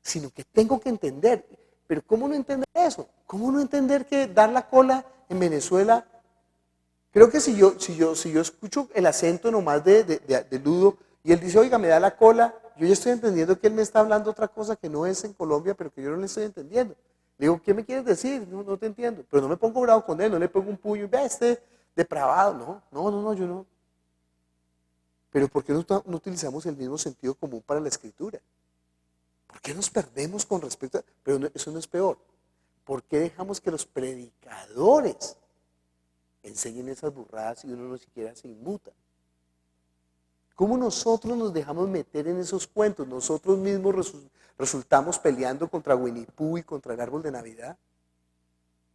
sino que tengo que entender. Pero ¿cómo no entender eso? ¿Cómo no entender que dar la cola en Venezuela? Creo que si yo escucho el acento nomás de Ludo y él dice, oiga, me da la cola, yo ya estoy entendiendo que él me está hablando otra cosa que no es en Colombia, pero que yo no le estoy entendiendo. Le digo, ¿qué me quieres decir? No te entiendo. Pero no me pongo bravo con él, no le pongo un puño y vea depravado. No, yo no. Pero ¿por qué no utilizamos el mismo sentido común para la escritura? ¿Por qué nos perdemos con respecto a...? Pero eso no es peor. ¿Por qué dejamos que los predicadores enseñen esas burradas y uno no siquiera se inmuta? ¿Cómo nosotros nos dejamos meter en esos cuentos? Nosotros mismos resultamos peleando contra Winnie Pooh y contra el árbol de Navidad.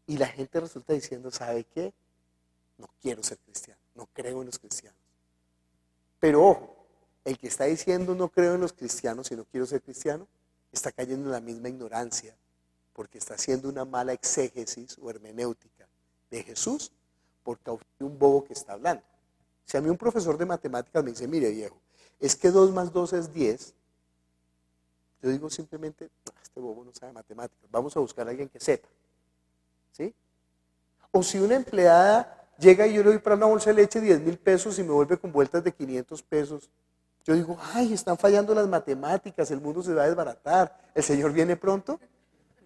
Y la gente resulta diciendo, ¿sabe qué? No quiero ser cristiano, no creo en los cristianos. Pero ojo, el que está diciendo no creo en los cristianos y no quiero ser cristiano, está cayendo en la misma ignorancia, porque está haciendo una mala exégesis o hermenéutica de Jesús por causa de un bobo que está hablando. Si a mí un profesor de matemáticas me dice, mire viejo, es que 2 más 2 es 10, yo digo simplemente, este bobo no sabe matemáticas, vamos a buscar a alguien que sepa. ¿Sí? O si una empleada llega y yo le doy para una bolsa de leche 10.000 pesos y me vuelve con vueltas de 500 pesos, yo digo, ay, están fallando las matemáticas, el mundo se va a desbaratar, ¿el Señor viene pronto?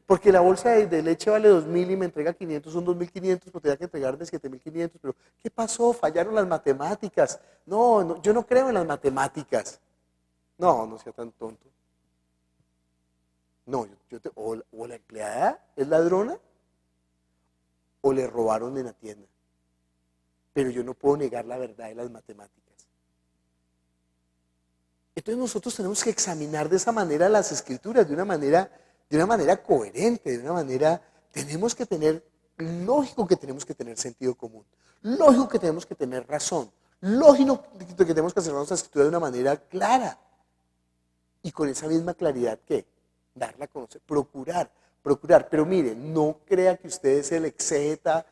Porque la bolsa de leche vale 2.000 y me entrega 500, son 2.500, pero tenía que entregarme 7.500, pero ¿qué pasó? Fallaron las matemáticas. No, yo no creo en las matemáticas. No sea tan tonto. No, o la empleada es ladrona o le robaron en la tienda. Pero yo no puedo negar la verdad de las matemáticas. Entonces nosotros tenemos que examinar de esa manera las escrituras, de una manera coherente, de una manera, lógico que tenemos que tener sentido común, lógico que tenemos que tener razón, lógico que tenemos que hacer nuestra escritura de una manera clara. Y con esa misma claridad, ¿qué? Darla a conocer, procurar. Pero mire, no crea que usted es el exégeta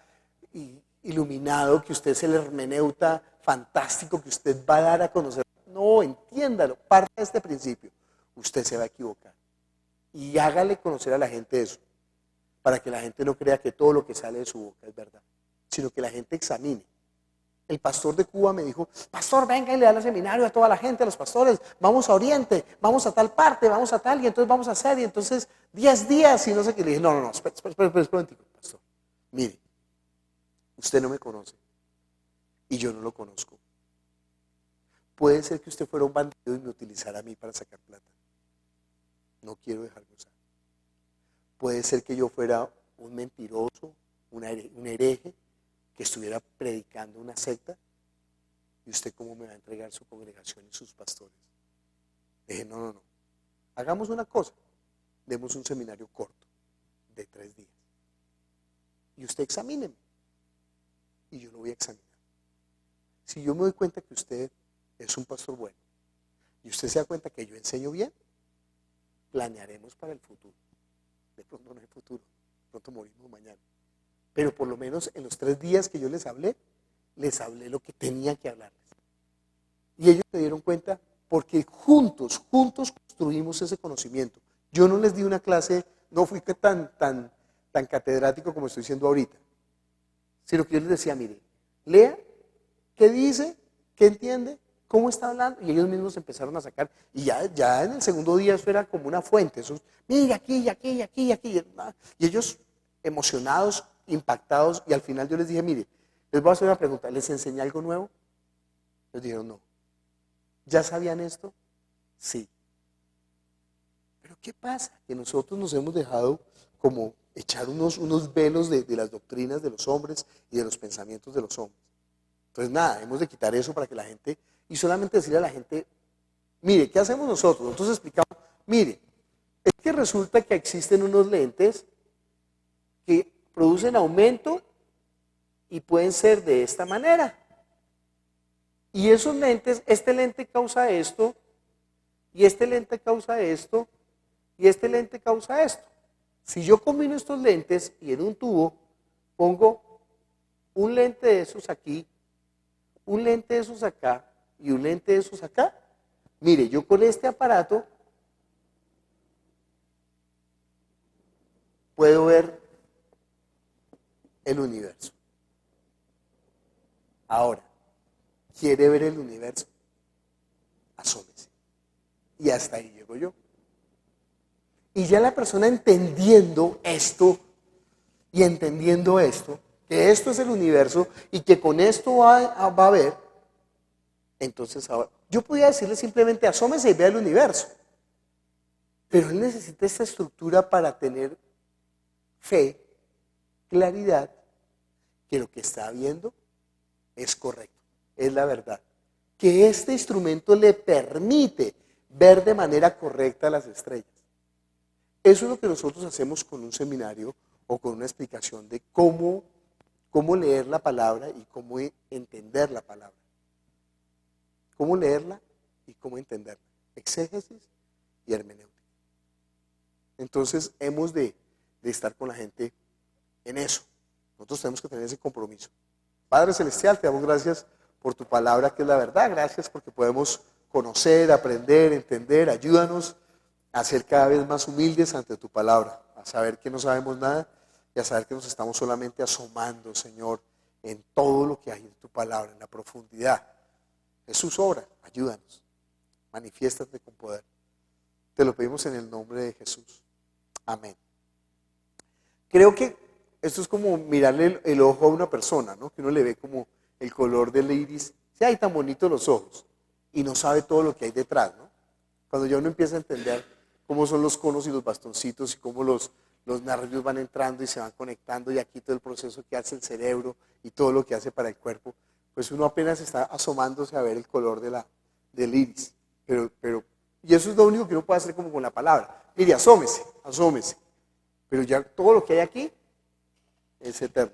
iluminado, que usted es el hermeneuta fantástico, que usted va a dar a conocer. No, entiéndalo, parte de este principio. Usted se va a equivocar. Y hágale conocer a la gente eso, para que la gente no crea que todo lo que sale de su boca es verdad, sino que la gente examine. El pastor de Cuba me dijo, pastor, venga y le da el seminario a toda la gente, a los pastores, vamos a Oriente, vamos a tal parte, vamos a tal, y entonces vamos a hacer, y entonces 10 días, y no sé qué. Le dije, no, espera un momentico, pastor. Mire, usted no me conoce, y yo no lo conozco. Puede ser que usted fuera un bandido y me utilizara a mí para sacar plata. No quiero dejar de usar. Puede ser que yo fuera un mentiroso, un hereje, que estuviera predicando una secta, y usted cómo me va a entregar su congregación y sus pastores. Dije, no. Hagamos una cosa, demos un seminario corto, de 3 días. Y usted examíneme, y yo lo voy a examinar. Si yo me doy cuenta que usted es un pastor bueno, y usted se da cuenta que yo enseño bien, planearemos para el futuro. De pronto no hay futuro, de pronto morimos mañana. Pero por lo menos en los 3 días que yo les hablé lo que tenía que hablarles. Y ellos se dieron cuenta porque juntos construimos ese conocimiento. Yo no les di una clase, no fui tan catedrático como estoy diciendo ahorita, sino que yo les decía, mire, lea, ¿qué dice? ¿Qué entiende? ¿Cómo está hablando? Y ellos mismos empezaron a sacar, y ya en el segundo día eso era como una fuente, eso, mire, aquí. Y ellos emocionados, impactados, y al final yo les dije, mire, les voy a hacer una pregunta, ¿les enseñé algo nuevo? Ellos dijeron, no. ¿Ya sabían esto? Sí. Pero ¿qué pasa? Que nosotros nos hemos dejado como echar unos velos de las doctrinas de los hombres y de los pensamientos de los hombres. Entonces nada, hemos de quitar eso para que la gente, y solamente decirle a la gente, mire, ¿qué hacemos nosotros? Nosotros explicamos, mire, es que resulta que existen unos lentes que producen aumento y pueden ser de esta manera. Y esos lentes, este lente causa esto, y este lente causa esto, y este lente causa esto. Si yo combino estos lentes y en un tubo pongo un lente de esos aquí, un lente de esos acá y un lente de esos acá, mire, yo con este aparato puedo ver el universo. Ahora, ¿quiere ver el universo? Asómese. Y hasta ahí llego yo. Y ya la persona entendiendo esto, que esto es el universo y que con esto va a ver, entonces ahora, yo podía decirle simplemente asómese y vea el universo. Pero él necesita esta estructura para tener fe, claridad, que lo que está viendo es correcto, es la verdad. Que este instrumento le permite ver de manera correcta las estrellas. Eso es lo que nosotros hacemos con un seminario o con una explicación de cómo leer la palabra y cómo entender la palabra. Cómo leerla y cómo entenderla. Exégesis y hermenéutica. Entonces hemos de estar con la gente en eso. Nosotros tenemos que tener ese compromiso. Padre Celestial, te damos gracias por tu palabra que es la verdad. Gracias porque podemos conocer, aprender, entender. Ayúdanos a ser cada vez más humildes ante tu palabra, a saber que no sabemos nada y a saber que nos estamos solamente asomando, Señor, en todo lo que hay en tu palabra, en la profundidad. Jesús, obra, ayúdanos, manifiéstate con poder. Te lo pedimos en el nombre de Jesús. Amén. Creo que esto es como mirarle el ojo a una persona, ¿no? Que uno le ve como el color del iris. Sí, hay tan bonitos los ojos y no sabe todo lo que hay detrás, ¿no? Cuando ya uno empieza a entender cómo son los conos y los bastoncitos y cómo los nervios van entrando y se van conectando y aquí todo el proceso que hace el cerebro y todo lo que hace para el cuerpo, pues uno apenas está asomándose a ver el color del iris. Y eso es lo único que uno puede hacer como con la palabra. Mire, asómese, asómese. Pero ya todo lo que hay aquí es eterno.